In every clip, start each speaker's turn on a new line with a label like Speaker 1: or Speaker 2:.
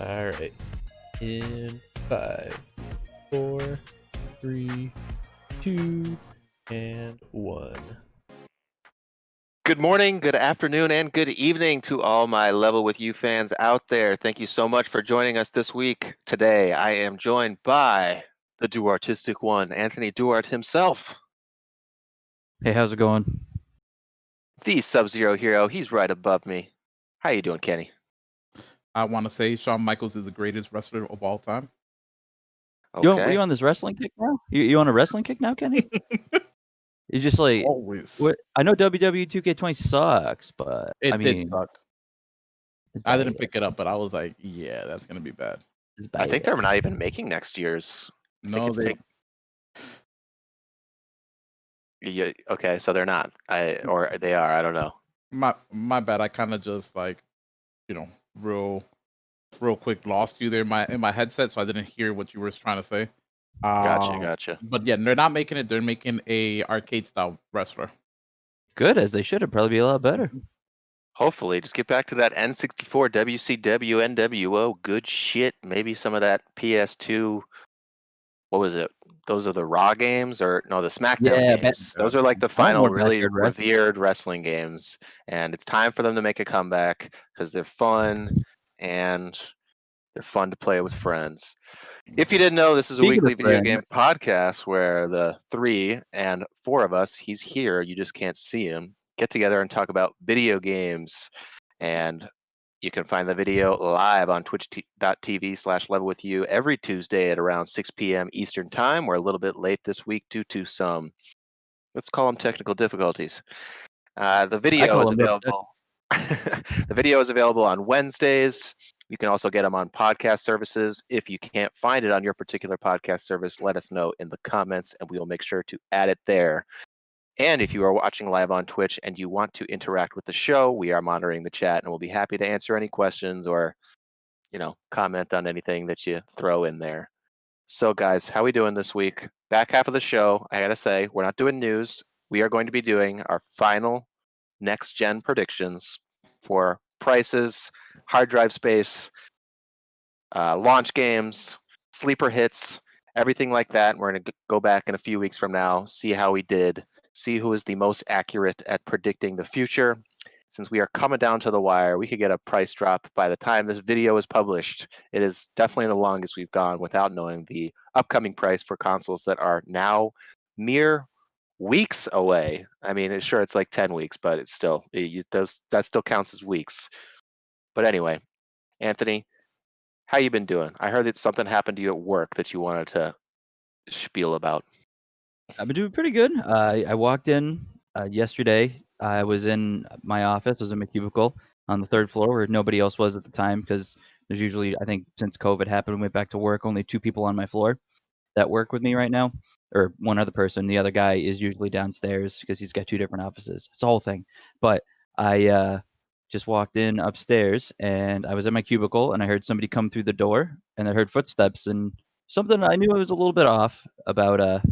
Speaker 1: All right. In 5, 4, 3, 2, and 1.
Speaker 2: Good morning, good afternoon, and good evening to all my Level With You fans out there. Thank you so much for joining us this week. Today, I am joined by the Do-Artistic one, Anthony Duart himself.
Speaker 3: Hey, how's it going?
Speaker 2: The Sub-Zero hero, he's right above me. How you doing, Kenny?
Speaker 4: I want to say Shawn Michaels is the greatest wrestler of all time.
Speaker 2: Okay.
Speaker 3: You on this wrestling kick now? You on a wrestling kick now, Kenny? You just like
Speaker 4: Always.
Speaker 3: what? I know WWE 2K20 sucks, but
Speaker 4: It
Speaker 3: I
Speaker 4: did
Speaker 3: mean,
Speaker 4: suck.
Speaker 3: it's
Speaker 4: I
Speaker 3: bad.
Speaker 4: didn't pick it up, but I was like, yeah, that's going to be bad.
Speaker 3: It's
Speaker 2: I
Speaker 3: bad.
Speaker 2: think they're not even making next year's.
Speaker 4: No, they.
Speaker 2: Yeah, okay, so they're not. Or they are, I don't know.
Speaker 4: My bad. I kind of just like, real quick lost you there in my headset, so I didn't hear what you were trying to say.
Speaker 2: Gotcha.
Speaker 4: But yeah, they're not making it. They're making a arcade style wrestler.
Speaker 3: Good, as they should. It'd probably be a lot better.
Speaker 2: Hopefully, just get back to that N64 WCW NWO good shit. Maybe some of that PS2. What was it? Those are the Raw games, or no, the SmackDown
Speaker 3: Yeah,
Speaker 2: games. Those are like the
Speaker 3: I want
Speaker 2: final
Speaker 3: more
Speaker 2: really
Speaker 3: backyard wrestling.
Speaker 2: revered wrestling games, and it's time for them to make a comeback because they're fun and they're fun to play with friends. If you didn't know, this is a
Speaker 3: Speaking of
Speaker 2: weekly video
Speaker 3: friends.
Speaker 2: game podcast where the 3 and 4 of us, he's here, you just can't see him, get together and talk about video games. And you can find the video live on twitch.tv/levelwithyou every Tuesday at around 6 p.m. Eastern Time. We're a little bit late this week due to some, let's call them technical difficulties. The video is available. The video is available on Wednesdays. You can also get them on podcast services. If you can't find it on your particular podcast service, let us know in the comments and we will make sure to add it there. And if you are watching live on Twitch and you want to interact with the show, we are monitoring the chat and we'll be happy to answer any questions or, comment on anything that you throw in there. So guys, how we doing this week? Back half of the show, I gotta say, we're not doing news. We are going to be doing our final next gen predictions for prices, hard drive space, launch games, sleeper hits, everything like that. We're going to go back in a few weeks from now, see how we did, see who is the most accurate at predicting the future. Since we are coming down to the wire, we could get a price drop by the time this video is published. It is definitely the longest we've gone without knowing the upcoming price for consoles that are now mere weeks away. I mean, it's like 10 weeks, but it's still that still counts as weeks. But anyway, Anthony, how you been doing? I heard that something happened to you at work that you wanted to spiel about.
Speaker 3: I've been doing pretty good. I walked in yesterday. I was in my office. I was in my cubicle on the 3rd floor where nobody else was at the time because there's usually, I think, since COVID happened, we went back to work. Only 2 people on my floor that work with me right now, or one other person. The other guy is usually downstairs because he's got 2 different offices. It's a whole thing. But I just walked in upstairs and I was in my cubicle and I heard somebody come through the door and I heard footsteps and something I knew I was a little bit off about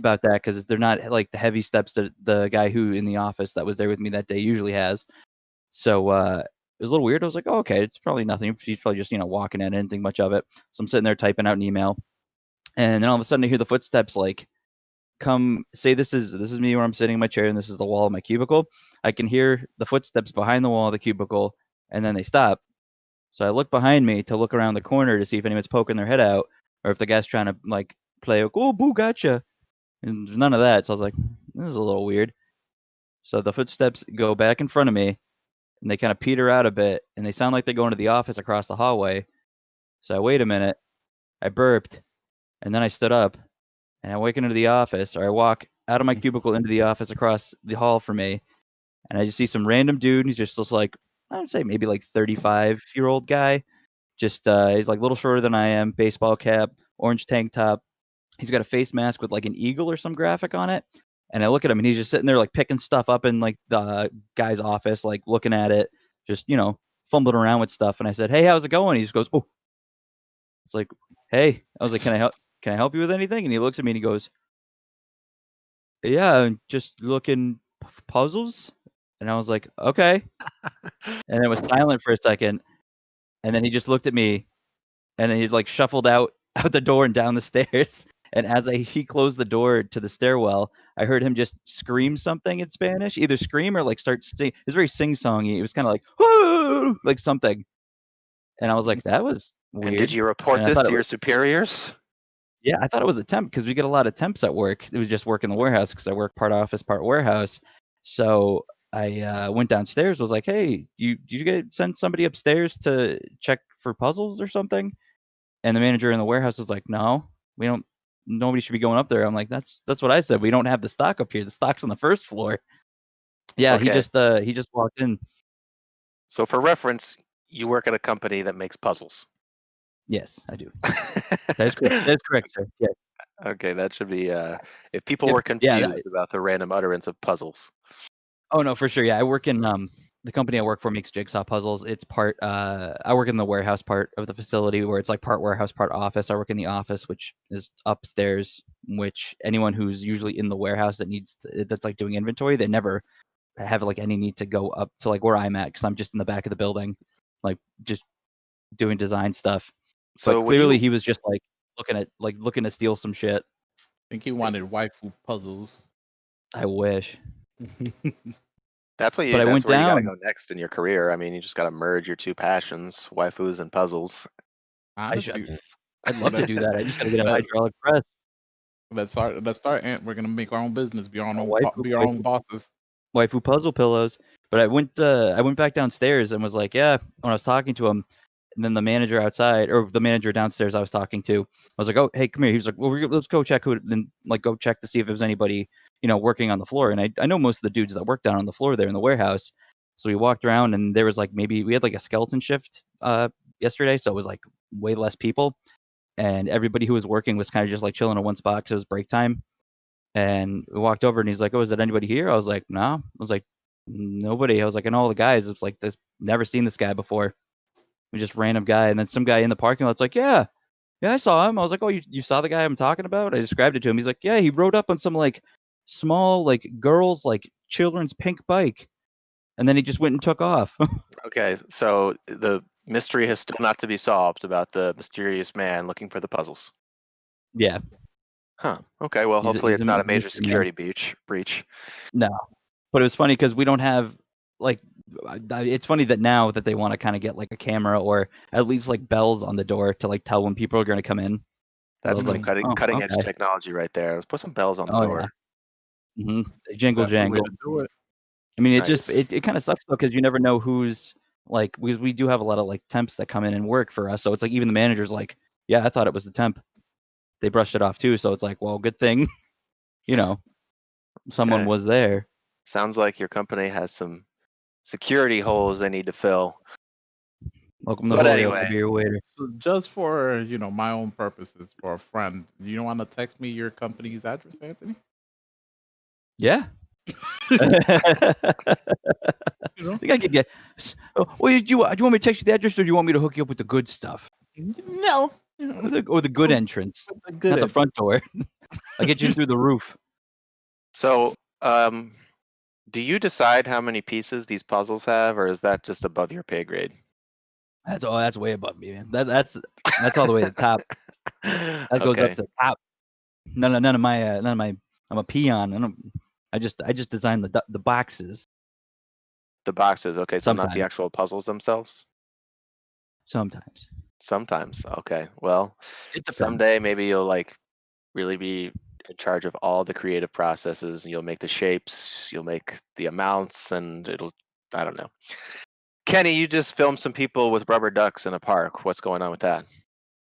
Speaker 3: that because they're not like the heavy steps that the guy who in the office that was there with me that day usually has. So it was a little weird. I was like, oh, okay, it's probably nothing. He's probably just walking in. I didn't think much of it. So I'm sitting there typing out an email, and then all of a sudden I hear the footsteps like come say this is me where I'm sitting in my chair and this is the wall of my cubicle. I can hear the footsteps behind the wall of the cubicle, and then they stop. So I look behind me to look around the corner to see if anyone's poking their head out or if the guy's trying to like play oh boo gotcha. And there's none of that. So I was like, this is a little weird. So the footsteps go back in front of me and they kind of peter out a bit and they sound like they go into the office across the hallway. So I wait a minute, I burped, and then I stood up and I walk into the office, or I walk out of my cubicle into the office across the hall from me, and I just see some random dude. He's just like, I would say maybe like 35-year-old guy. Just he's like a little shorter than I am, baseball cap, orange tank top. He's got a face mask with like an eagle or some graphic on it. And I look at him and he's just sitting there like picking stuff up in like the guy's office, like looking at it, just, fumbling around with stuff. And I said, hey, how's it going? He just goes, oh. It's like, hey. I was like, can I help you with anything? And he looks at me and he goes, yeah, I'm just looking puzzles. And I was like, okay. And it was silent for a second. And then he just looked at me and then he like shuffled out the door and down the stairs. And as he closed the door to the stairwell, I heard him just scream something in Spanish, either scream or like start sing. It was very sing-songy. It was kind of like, whoo, like something. And I was like, that was weird.
Speaker 2: And did you report
Speaker 3: And I
Speaker 2: this
Speaker 3: thought
Speaker 2: to
Speaker 3: it
Speaker 2: your
Speaker 3: was,
Speaker 2: superiors?
Speaker 3: yeah, I thought it was a temp because we get a lot of temps at work. It was just work in the warehouse because I work part office, part warehouse. So I went downstairs, was like, hey, did you send somebody upstairs to check for puzzles or something? And the manager in the warehouse was like, no, we don't. Nobody should be going up there. I'm like, that's what I said. We don't have the stock up here. The stock's on the first floor. Yeah,
Speaker 2: Okay.
Speaker 3: he just walked in.
Speaker 2: So for reference, you work at a company that makes puzzles.
Speaker 3: Yes, I do. That is correct. That is correct, sir. Yes.
Speaker 2: Okay, that should be if people
Speaker 3: Yep.
Speaker 2: were
Speaker 3: Yeah.
Speaker 2: confused about the random utterance of puzzles.
Speaker 3: Oh no, for sure. Yeah, I work in the company I work for makes jigsaw puzzles. It's part I work in the warehouse part of the facility where it's like part warehouse, part office. I work in the office, which is upstairs, which anyone who's usually in the warehouse that's like doing inventory, they never have like any need to go up to like where I'm at because I'm just in the back of the building, like just doing design stuff.
Speaker 2: So
Speaker 3: But clearly he was just like looking to steal some shit.
Speaker 4: I think he wanted waifu puzzles.
Speaker 3: I wish.
Speaker 2: that's what you.
Speaker 3: But I
Speaker 2: That's
Speaker 3: went
Speaker 2: where you got to
Speaker 3: down.
Speaker 2: go next in your career. I mean, you just got to merge your two passions, waifus and puzzles.
Speaker 4: Honestly,
Speaker 3: I'd love to do that. I just gotta get a
Speaker 4: That-
Speaker 3: hydraulic press.
Speaker 4: let's start, and we're gonna make our own business, be our own,
Speaker 3: Waifu
Speaker 4: bosses.
Speaker 3: waifu puzzle pillows. But I went back downstairs and was like, yeah, when I was talking to him, and then the manager outside or the manager downstairs I was talking to, I was like, oh, hey, come here. He was like, well, let's go check go check to see if there's anybody, working on the floor. And I know most of the dudes that work down on the floor there in the warehouse. So we walked around and there was like we had like a skeleton shift yesterday, so it was like way less people. And everybody who was working was kind of just like chilling in one spot because it was break time. And we walked over and he's like, oh, is it anybody here? I was like, no. I was like, nobody. I was like, and all the guys, it's like this, never seen this guy before. We just random guy. And then some guy in the parking lot's like, yeah, I saw him. I was like, oh, you saw the guy I'm talking about? I described it to him. He's like, yeah, he rode up on some like small like girls like children's pink bike. And then he just went and took off.
Speaker 2: Okay, so the mystery has still not to be solved about the mysterious man looking for the puzzles.
Speaker 3: Yeah.
Speaker 2: Huh. Okay. Well, hopefully it's not a major security breach.
Speaker 3: No, but it was funny because we don't have like. It's funny that now that they want to kind of get like a camera or at least like bells on the door to like tell when people are going to come in.
Speaker 2: That's some
Speaker 3: like,
Speaker 2: cutting edge
Speaker 3: okay.
Speaker 2: technology right there. Let's put some bells on the door.
Speaker 3: Yeah. Jingle
Speaker 4: That's the way
Speaker 3: jangle.
Speaker 4: to do it.
Speaker 3: I mean,
Speaker 2: Nice.
Speaker 3: it kind of sucks though because you never know who's like we do have a lot of like temps that come in and work for us, so it's like even the manager's like, yeah, I thought it was the temp. They brushed it off too, so it's like, well, good thing, someone
Speaker 2: Okay.
Speaker 3: was there.
Speaker 2: Sounds like your company has some security holes they need to fill.
Speaker 3: Welcome to
Speaker 2: But
Speaker 3: the
Speaker 2: anyway.
Speaker 3: to be your waiter.
Speaker 4: So just for my own purposes, for a friend, you don't want to text me your company's address, Anthony?
Speaker 3: Yeah. I think I could get. Well, do you want me to text you the address, or do you want me to hook you up with the good stuff?
Speaker 4: No.
Speaker 3: Or the good entrance, not the front door. I'll get you through the roof.
Speaker 2: So, do you decide how many pieces these puzzles have, or is that just above your pay grade?
Speaker 3: That's way above me, man. That's all the way to the top. That goes up to the top. None of my. I'm a peon. I just designed the boxes.
Speaker 2: The boxes, okay. So not the
Speaker 3: Sometimes.
Speaker 2: actual puzzles themselves.
Speaker 3: Sometimes.
Speaker 2: Okay. Well,
Speaker 3: It depends.
Speaker 2: someday maybe you'll like really be in charge of all the creative processes. And you'll make the shapes, you'll make the amounts, and I don't know. Kenny, you just filmed some people with rubber ducks in a park. What's going on with that?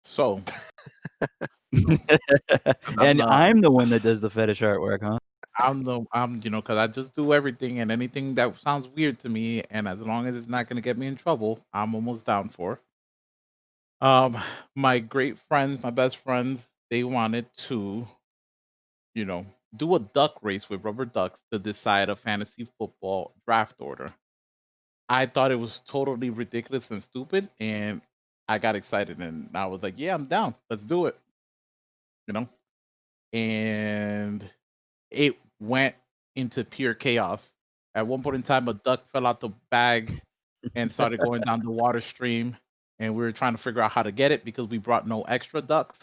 Speaker 4: So,
Speaker 3: And I'm the one that does the fetish artwork, huh?
Speaker 4: I'm because I just do everything and anything that sounds weird to me, and as long as it's not gonna get me in trouble, I'm almost down for. My great friends, my best friends, they wanted to, do a duck race with rubber ducks to decide a fantasy football draft order. I thought it was totally ridiculous and stupid, and I got excited, and I was like, "Yeah, I'm down. Let's do it." And it went into pure chaos. At one point in time, a duck fell out the bag and started going down the water stream. and we were trying to figure out how to get it because we brought no extra ducks.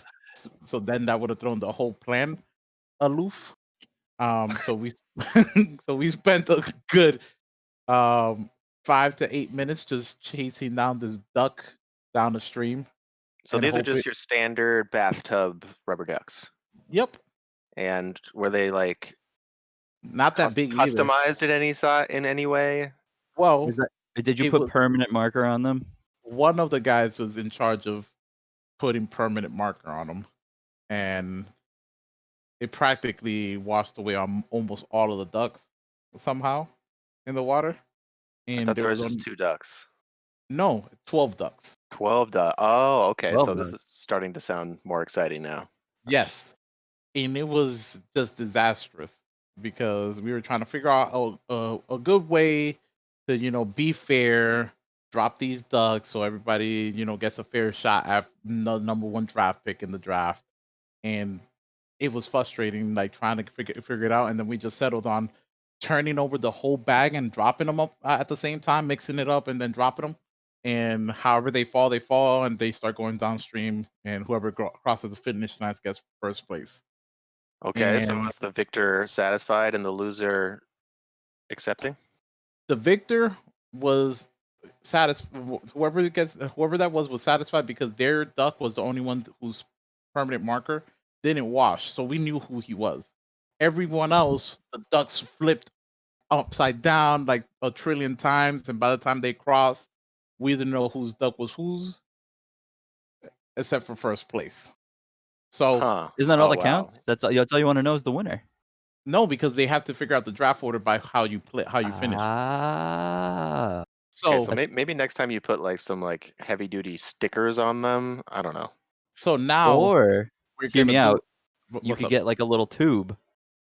Speaker 4: So then that would have thrown the whole plan aloof. So we so we spent a good 5 to 8 minutes just chasing down this duck down the stream.
Speaker 2: So
Speaker 4: and
Speaker 2: these are
Speaker 4: hoping-
Speaker 2: just your standard bathtub rubber ducks.
Speaker 4: Yep,
Speaker 2: And were they like
Speaker 4: not that big either.
Speaker 2: customized in any way?
Speaker 4: Well,
Speaker 3: Did you
Speaker 4: it
Speaker 3: put
Speaker 4: was-
Speaker 3: permanent marker on them?
Speaker 4: one of the guys was in charge of putting permanent marker on them, and it practically washed away on almost all of the ducks somehow in the water.
Speaker 2: I
Speaker 4: And
Speaker 2: thought there was
Speaker 4: only-
Speaker 2: just 2 ducks.
Speaker 4: no 12 ducks.
Speaker 2: 12 ducks. Oh, okay.
Speaker 3: 12
Speaker 2: So this
Speaker 3: ducks.
Speaker 2: is starting to sound more exciting now.
Speaker 4: Yes, and it was just disastrous because we were trying to figure out a good way to be fair, drop these ducks so everybody gets a fair shot at the number 1 draft pick in the draft. And it was frustrating, like trying to figure it out, and then we just settled on turning over the whole bag and dropping them up at the same time, mixing it up and then dropping them. And however they fall, and they start going downstream, and whoever crosses the finish line gets first place.
Speaker 2: Okay, so
Speaker 4: And-
Speaker 2: was the victor satisfied and the loser accepting?
Speaker 4: The victor was satisfied. Whoever that was satisfied because their duck was the only one whose permanent marker didn't wash, so we knew who he was. Everyone else, the ducks flipped upside down like a trillion times, and by the time they crossed, we didn't know whose duck was whose, except for first place. So
Speaker 2: Huh.
Speaker 3: Isn't that all
Speaker 2: Oh,
Speaker 3: that
Speaker 2: wow.
Speaker 3: counts? That's all you want to know is the winner.
Speaker 4: no, because they have to figure out the draft order by how you finish.
Speaker 3: Ah.
Speaker 2: Okay,
Speaker 4: So
Speaker 2: so maybe next time you put like some like heavy duty stickers on them. I don't know.
Speaker 4: so now
Speaker 3: Or
Speaker 4: we're
Speaker 3: hear
Speaker 4: gonna
Speaker 3: me
Speaker 4: do-
Speaker 3: out.
Speaker 4: wh-
Speaker 3: You
Speaker 4: what's
Speaker 3: could
Speaker 4: up?
Speaker 3: get like a little tube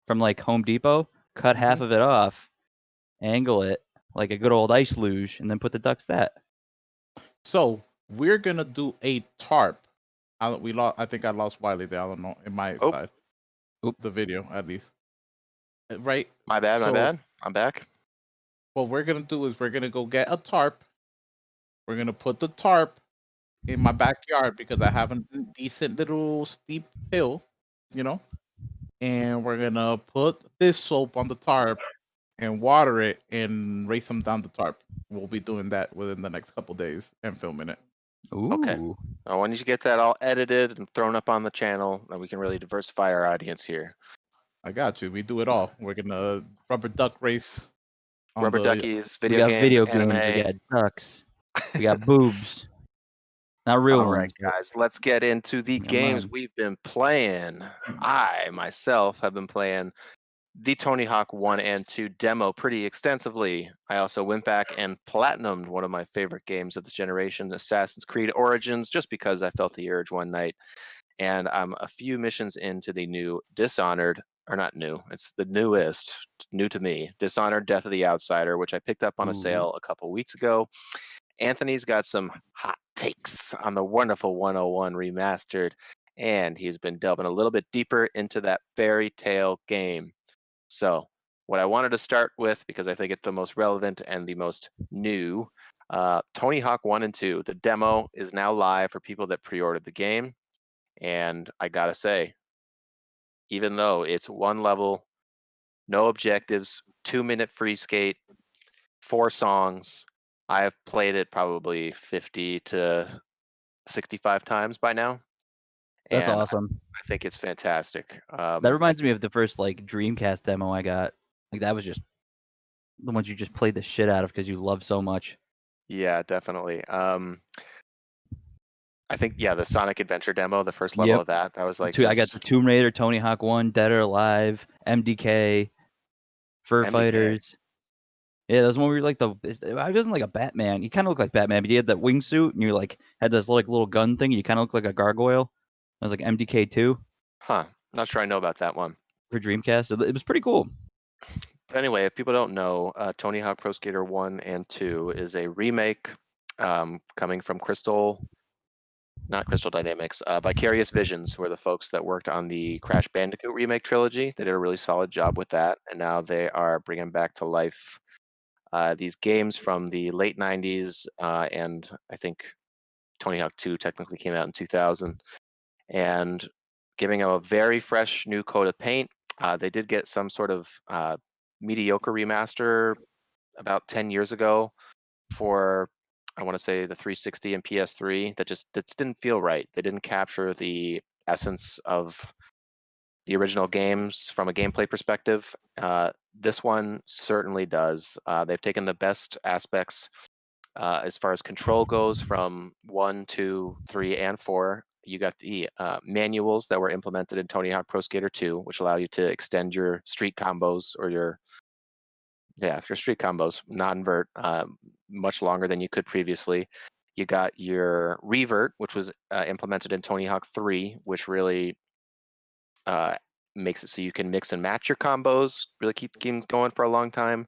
Speaker 3: from like Home Depot, cut half of it off, angle it like a good old ice luge, and then put the ducks that.
Speaker 4: So we're gonna do a tarp. I think I lost Wiley there. I don't know in my
Speaker 2: Oh.
Speaker 4: side.
Speaker 3: Oop.
Speaker 4: The video at least. Right.
Speaker 2: My bad, my
Speaker 4: So-
Speaker 2: bad. I'm back.
Speaker 4: What we're gonna do is we're gonna go get a tarp. We're gonna put the tarp in my backyard because I have a decent little steep hill, and we're gonna put this soap on the tarp and water it and race them down the tarp. We'll be doing that within the next couple days and filming it.
Speaker 3: Ooh.
Speaker 2: Okay. Why don't you get that all edited and thrown up on the channel, and we can really diversify our audience here.
Speaker 4: I got you. We do it all. We're gonna rubber duck race. on
Speaker 2: Rubber
Speaker 4: the-
Speaker 2: duckies,
Speaker 3: We
Speaker 2: video
Speaker 3: got
Speaker 2: games,
Speaker 3: video
Speaker 2: anime.
Speaker 3: games. We got ducks. We got boobs. Not real
Speaker 2: All
Speaker 3: ones.
Speaker 2: right, guys, let's get into the
Speaker 3: Come
Speaker 2: games
Speaker 3: on.
Speaker 2: we've been playing. I myself have been playing the Tony Hawk 1 and 2 demo pretty extensively. I also went back and platinumed one of my favorite games of this generation, Assassin's Creed Origins, just because I felt the urge one night. And I'm a few missions into the new Dishonored, or not new, it's the newest, new to me, Dishonored Death of the Outsider, which I picked up on a
Speaker 3: Ooh.
Speaker 2: sale a couple weeks ago. Anthony's got some hot takes on the wonderful 101 remastered, and he's been delving a little bit deeper into that fairy tale game. So, what I wanted to start with, because I think it's the most relevant and the most new, Tony Hawk 1 and 2. The demo is now live for people that pre-ordered the game, and I gotta say, even though it's one level, no objectives, 2-minute free skate, 4 songs, I have played it probably 50 to 65 times by now.
Speaker 3: That's
Speaker 2: and
Speaker 3: awesome.
Speaker 2: I think it's fantastic.
Speaker 3: That reminds me of the first like Dreamcast demo I got. Like that was just the ones you just played the shit out of because you love so much.
Speaker 2: Yeah, definitely. I think the Sonic Adventure demo, the first level
Speaker 3: Yep.
Speaker 2: of that was like
Speaker 3: I got the
Speaker 2: just-
Speaker 3: Tomb Raider, Tony Hawk 1, Dead or Alive, MDK, Fur
Speaker 2: MDK.
Speaker 3: Fighters. Yeah, that was one where you're like I wasn't like a Batman. You kind of look like Batman, but you had that wingsuit and you like had this like little gun thing. You kind of look like a gargoyle. It was like MDK2
Speaker 2: Huh. Not sure I know about that one.
Speaker 3: for Dreamcast. It was pretty cool.
Speaker 2: But anyway, if people don't know, Tony Hawk Pro Skater 1 and 2 is a remake coming from not Crystal Dynamics, Vicarious Visions, who are the folks that worked on the Crash Bandicoot remake trilogy. They did a really solid job with that, and now they are bringing back to life these games from the late 90s and I think Tony Hawk 2 technically came out in 2000, and giving them a very fresh new coat of paint. They did get some sort of mediocre remaster about 10 years ago for, I want to say, the 360 and PS3 that just didn't feel right. They didn't capture the essence of the original games from a gameplay perspective. This one certainly does. They've taken the best aspects as far as control goes from 1, 2, 3, and 4. You got the manuals that were implemented in Tony Hawk Pro Skater 2, which allow you to extend your street combos or your street combos, non-vert, much longer than you could previously. You got your revert, which was implemented in Tony Hawk 3, which really makes it so you can mix and match your combos, really keep games going for a long time.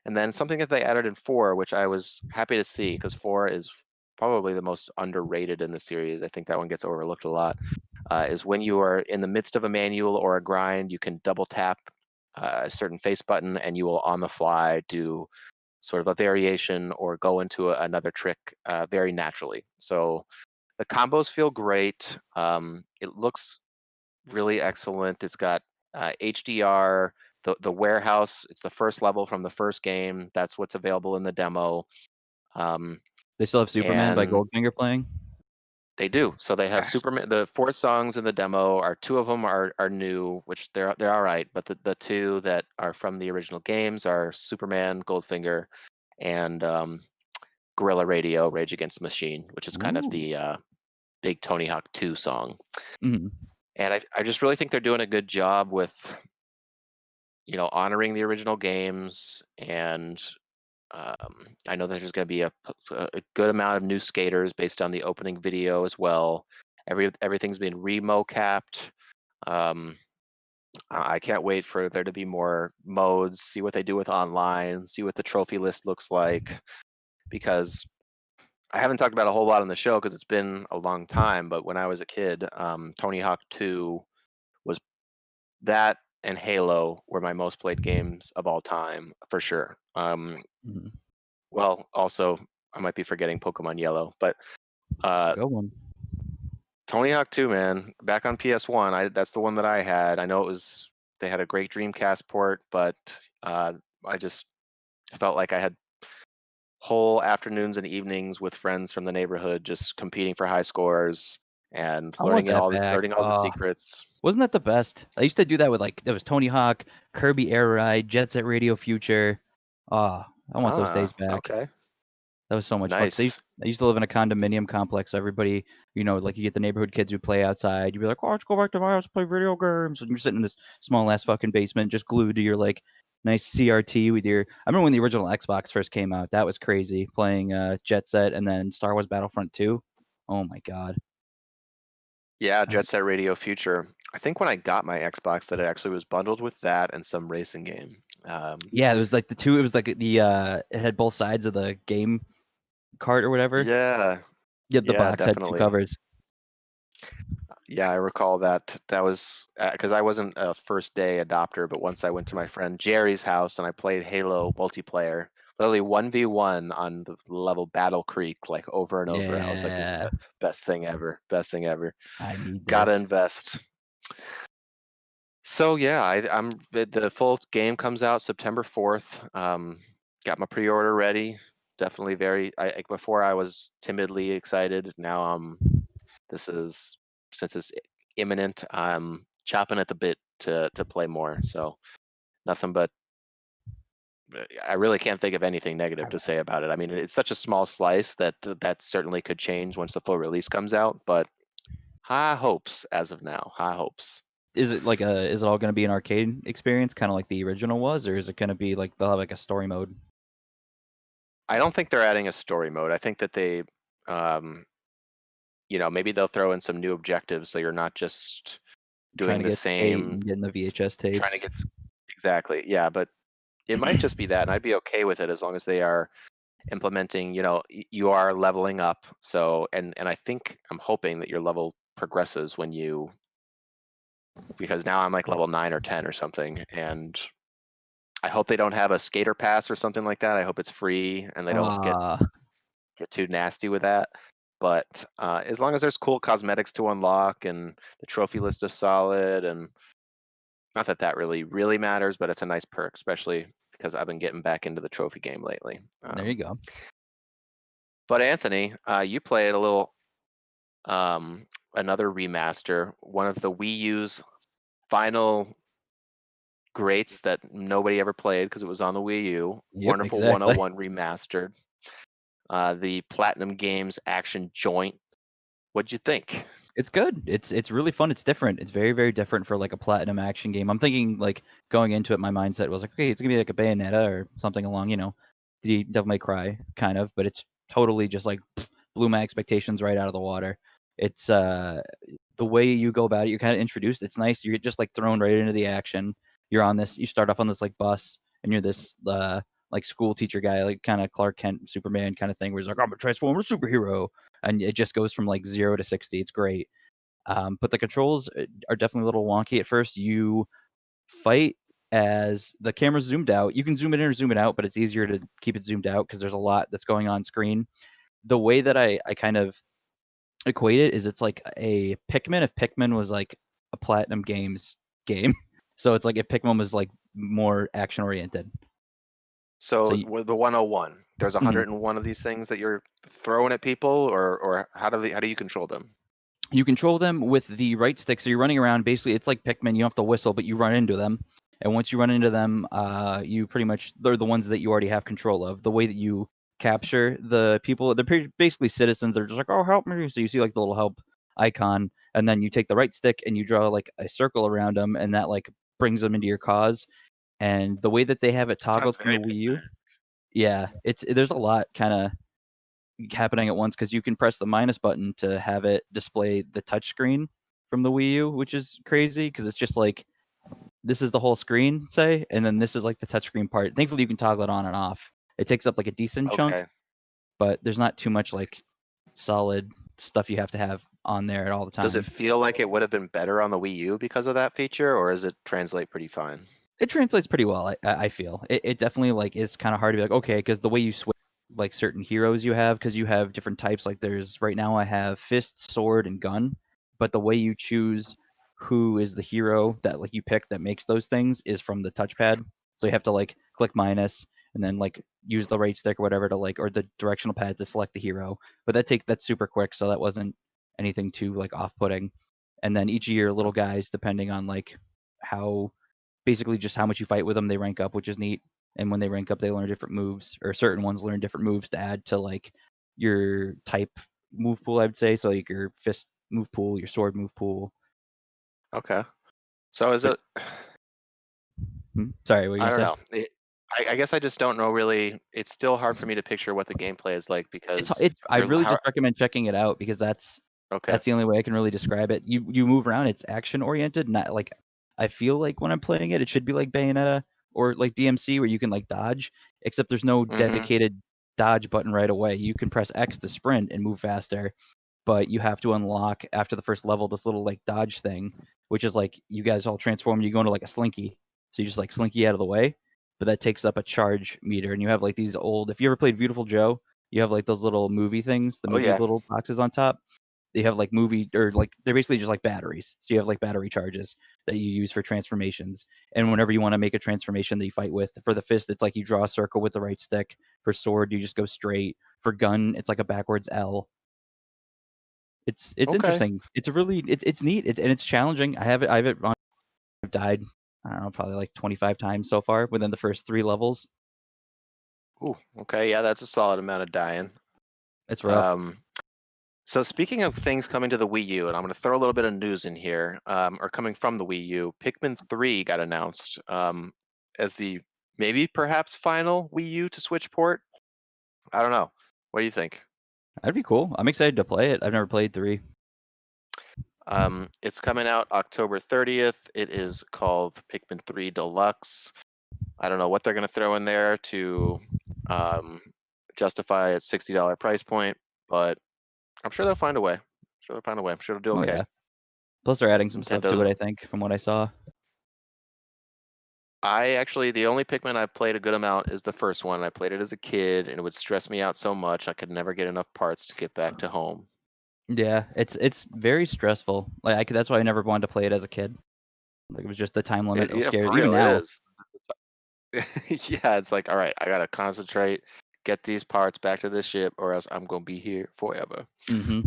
Speaker 2: And then something that they added in 4, which I was happy to see, because 4 is probably the most underrated in the series. I think that one gets overlooked a lot. Is when you are in the midst of a manual or a grind, you can double tap a certain face button, and you will on the fly do sort of a variation or go into another trick very naturally. So the combos feel great. It looks really excellent. It's got HDR. The warehouse, it's the first level from the first game. That's what's available in the demo.
Speaker 3: They still have Superman by
Speaker 2: and
Speaker 3: Goldfinger playing.
Speaker 2: They do. So they have
Speaker 3: Gosh.
Speaker 2: Superman. The 4 songs in the demo are 2 of them are new, which they're all right. But the 2 that are from the original games are Superman, Goldfinger, and Guerrilla Radio, Rage Against the Machine, which is kind of the big Tony Hawk 2 song.
Speaker 3: Mm-hmm.
Speaker 2: And I just really think they're doing a good job with, honoring the original games. And I know that there's going to be a good amount of new skaters based on the opening video as well. Everything's been remo-capped. I can't wait for there to be more modes, see what they do with online, see what the trophy list looks like, because I haven't talked about a whole lot on the show because it's been a long time, but when I was a kid, Tony Hawk 2 was that, and Halo were my most played games of all time, for sure. Well, also, I might be forgetting Pokemon Yellow, but
Speaker 3: Go one.
Speaker 2: Tony Hawk 2, man, back on PS1, that's the one that I had. I know they had a great Dreamcast port, but I just felt like I had whole afternoons and evenings with friends from the neighborhood just competing for high scores and learning all the secrets.
Speaker 3: Wasn't that the best? I used to do that with there was Tony Hawk, Kirby Air Ride, Jet Set Radio Future. I want those days back.
Speaker 2: Okay.
Speaker 3: That was so much
Speaker 2: Nice.
Speaker 3: fun. I used to live in a condominium complex. So everybody, you get the neighborhood kids who play outside. You'd be like, oh, let's go back to my house and play video games. And you're sitting in this small ass fucking basement, just glued to your nice CRT with your. I remember when the original Xbox first came out. That was crazy. Playing Jet Set and then Star Wars Battlefront 2. Oh my god.
Speaker 2: Yeah, Jet Set Radio Future. I think when I got my Xbox, that it actually was bundled with that and some racing game.
Speaker 3: Yeah, it was like the two. It was like it had both sides of the game cart or whatever.
Speaker 2: Yeah.
Speaker 3: Yeah, the box
Speaker 2: definitely
Speaker 3: had 2 covers.
Speaker 2: Yeah, I recall that. That was because I wasn't a first day adopter, but once I went to my friend Jerry's house and I played Halo multiplayer, literally 1v1 on the level Battle Creek, over and over. I was like, this is the best thing ever. Best thing ever.
Speaker 3: I need
Speaker 2: Gotta invest. So yeah, the full game comes out September 4th. Got my pre-order ready. Definitely before I was timidly excited. Now since it's imminent, I'm chopping at the bit to play more. So nothing but I really can't think of anything negative to say about it. I mean, it's such a small slice that certainly could change once the full release comes out, but high hopes as of now. High hopes.
Speaker 3: Is it is it all going to be an arcade experience, kind of like the original was, or is it going to be they'll have a story mode?
Speaker 2: I don't think they're adding a story mode. I think that they, maybe they'll throw in some new objectives, so you're not just doing the same.
Speaker 3: And getting the VHS tapes.
Speaker 2: Trying to get exactly, yeah, but it might just be that, and I'd be okay with it as long as they are implementing. You are leveling up, so and I'm hoping that your level progresses because now I'm level 9 or 10 or something, and I hope they don't have a skater pass or something like that. I hope it's free and they don't get too nasty with that. But as long as there's cool cosmetics to unlock and the trophy list is solid, and not that that really matters, but it's a nice perk, especially because I've been getting back into the trophy game lately.
Speaker 3: There you go.
Speaker 2: But Anthony, you played a little another remaster, one of the Wii U's final greats that nobody ever played because it was on the Wii U.
Speaker 3: Yep,
Speaker 2: Wonderful
Speaker 3: exactly.
Speaker 2: 101 remastered. The Platinum Games Action Joint. What'd you think?
Speaker 3: It's good. It's really fun. It's different. It's very, very different for like a platinum action game. I'm thinking like going into it, my mindset was like, okay, it's gonna be like a Bayonetta or something along, the Devil May Cry kind of, but it's totally just like blew my expectations right out of the water. It's the way you go about it, you're kind of introduced. It's nice. You're just like thrown right into the action. You start off on this like bus, and you're this like school teacher guy, like kind of Clark Kent, Superman kind of thing, where he's like, I'm a Transformer superhero, and it just goes from like 0 to 60. It's great. But the controls are definitely a little wonky at first. You fight as the camera's zoomed out. You can zoom in or zoom it out, but it's easier to keep it zoomed out because there's a lot that's going on screen. The way that I kind of equate it is it's like a Pikmin if Pikmin was like a Platinum Games game. So it's like if Pikmin was like more action oriented.
Speaker 2: So
Speaker 3: you-
Speaker 2: with the 101, there's
Speaker 3: Mhm.
Speaker 2: 101 of these things that you're throwing at people, or how do you control them?
Speaker 3: You control them with the right stick. So you're running around. Basically, it's like Pikmin. You don't have to whistle, but you run into them. And once you run into them, you pretty much they're the ones that you already have control of. The way that you capture the people, they're basically citizens. They're just like, oh, help me. So you see like the little help icon, and then you take the right stick and you draw like a circle around them, and that like brings them into your cause. And the way that they have it
Speaker 2: Sounds
Speaker 3: toggled from
Speaker 2: very
Speaker 3: the Wii U, yeah, there's a lot kind of happening at once because you can press the minus button to have it display the touch screen from the Wii U, which is crazy because it's just like this is the whole screen, say, and then this is like the touchscreen part. Thankfully, you can toggle it on and off. It takes up like a decent chunk,
Speaker 2: Okay.
Speaker 3: but there's not too much like solid stuff you have to have on there at all the time.
Speaker 2: Does it feel like it would have been better on the Wii U because of that feature, or does it translate pretty fine?
Speaker 3: It translates pretty well. I feel it definitely like is kind of hard to be like okay because the way you switch like certain heroes you have because you have different types. Like there's right now I have fist, sword, and gun, but the way you choose who is the hero that like you pick that makes those things is from the touchpad. So you have to like click minus and then like use the right stick or whatever to like or the directional pad to select the hero. But that's super quick, so that wasn't anything too like off-putting. And then each of your little guys, depending on like how basically just how much you fight with them, they rank up, which is neat. And when they rank up, they learn different moves, or certain ones learn different moves to add to like your type move pool, I would say. So like your fist move pool, your sword move pool.
Speaker 2: Okay. So is
Speaker 3: But-
Speaker 2: it?
Speaker 3: Sorry, what were you
Speaker 2: I
Speaker 3: gonna
Speaker 2: don't
Speaker 3: say?
Speaker 2: know. I guess I just don't know really. It's still hard for me to picture what the gameplay is like because
Speaker 3: I
Speaker 2: you're-
Speaker 3: really
Speaker 2: how-
Speaker 3: just recommend checking it out because that's
Speaker 2: okay.
Speaker 3: the only way I can really describe it. You move around, it's action oriented, not like I feel like when I'm playing it, it should be like Bayonetta or like DMC where you can like dodge, except there's no
Speaker 2: Mhm.
Speaker 3: dedicated dodge button right away. You can press X to sprint and move faster, but you have to unlock after the first level this little like dodge thing, which is like you guys all transform and you go into like a slinky. So you just like slinky out of the way, but that takes up a charge meter and you have like these old if you ever played Beautiful Joe, you have like those little movie things, the
Speaker 2: Oh,
Speaker 3: movie
Speaker 2: yeah.
Speaker 3: little boxes on top. They have like movie or like they're basically just like batteries. So you have like battery charges that you use for transformations. And whenever you want to make a transformation that you fight with, for the fist, it's like you draw a circle with the right stick. For sword, you just go straight. For gun, it's like a backwards L. It's
Speaker 2: Okay.
Speaker 3: interesting. It's a really it's neat and it's challenging. I've died I don't know probably like 25 times so far within the first 3 levels.
Speaker 2: Ooh. Okay. Yeah, that's a solid amount of dying.
Speaker 3: It's rough.
Speaker 2: So speaking of things coming to the Wii U, and I'm going to throw a little bit of news in here, or coming from the Wii U, Pikmin 3 got announced as the maybe perhaps final Wii U to Switch port. I don't know. What do you think?
Speaker 3: That'd be cool. I'm excited to play it. I've never played 3.
Speaker 2: It's coming out October 30th. It is called Pikmin 3 Deluxe. I don't know what they're going to throw in there to justify its $60 price point, but I'm sure they'll find a way. I'm sure it'll do
Speaker 3: Oh
Speaker 2: okay.
Speaker 3: yeah. Plus they're adding some stuff to
Speaker 2: Nintendo-
Speaker 3: it I think from what I saw.
Speaker 2: The only Pikmin I've played a good amount is the first one. I played it as a kid, and it would stress me out so much I could never get enough parts to get back to home.
Speaker 3: Yeah, it's very stressful. Like that's why I never wanted to play it as a kid. Like it was just the time limit. I was
Speaker 2: Yeah,
Speaker 3: scared.
Speaker 2: for
Speaker 3: Even
Speaker 2: real, it
Speaker 3: now.
Speaker 2: is. Yeah, it's like, all right, I gotta concentrate, get these parts back to the ship, or else I'm gonna be here forever.
Speaker 3: Mm-hmm.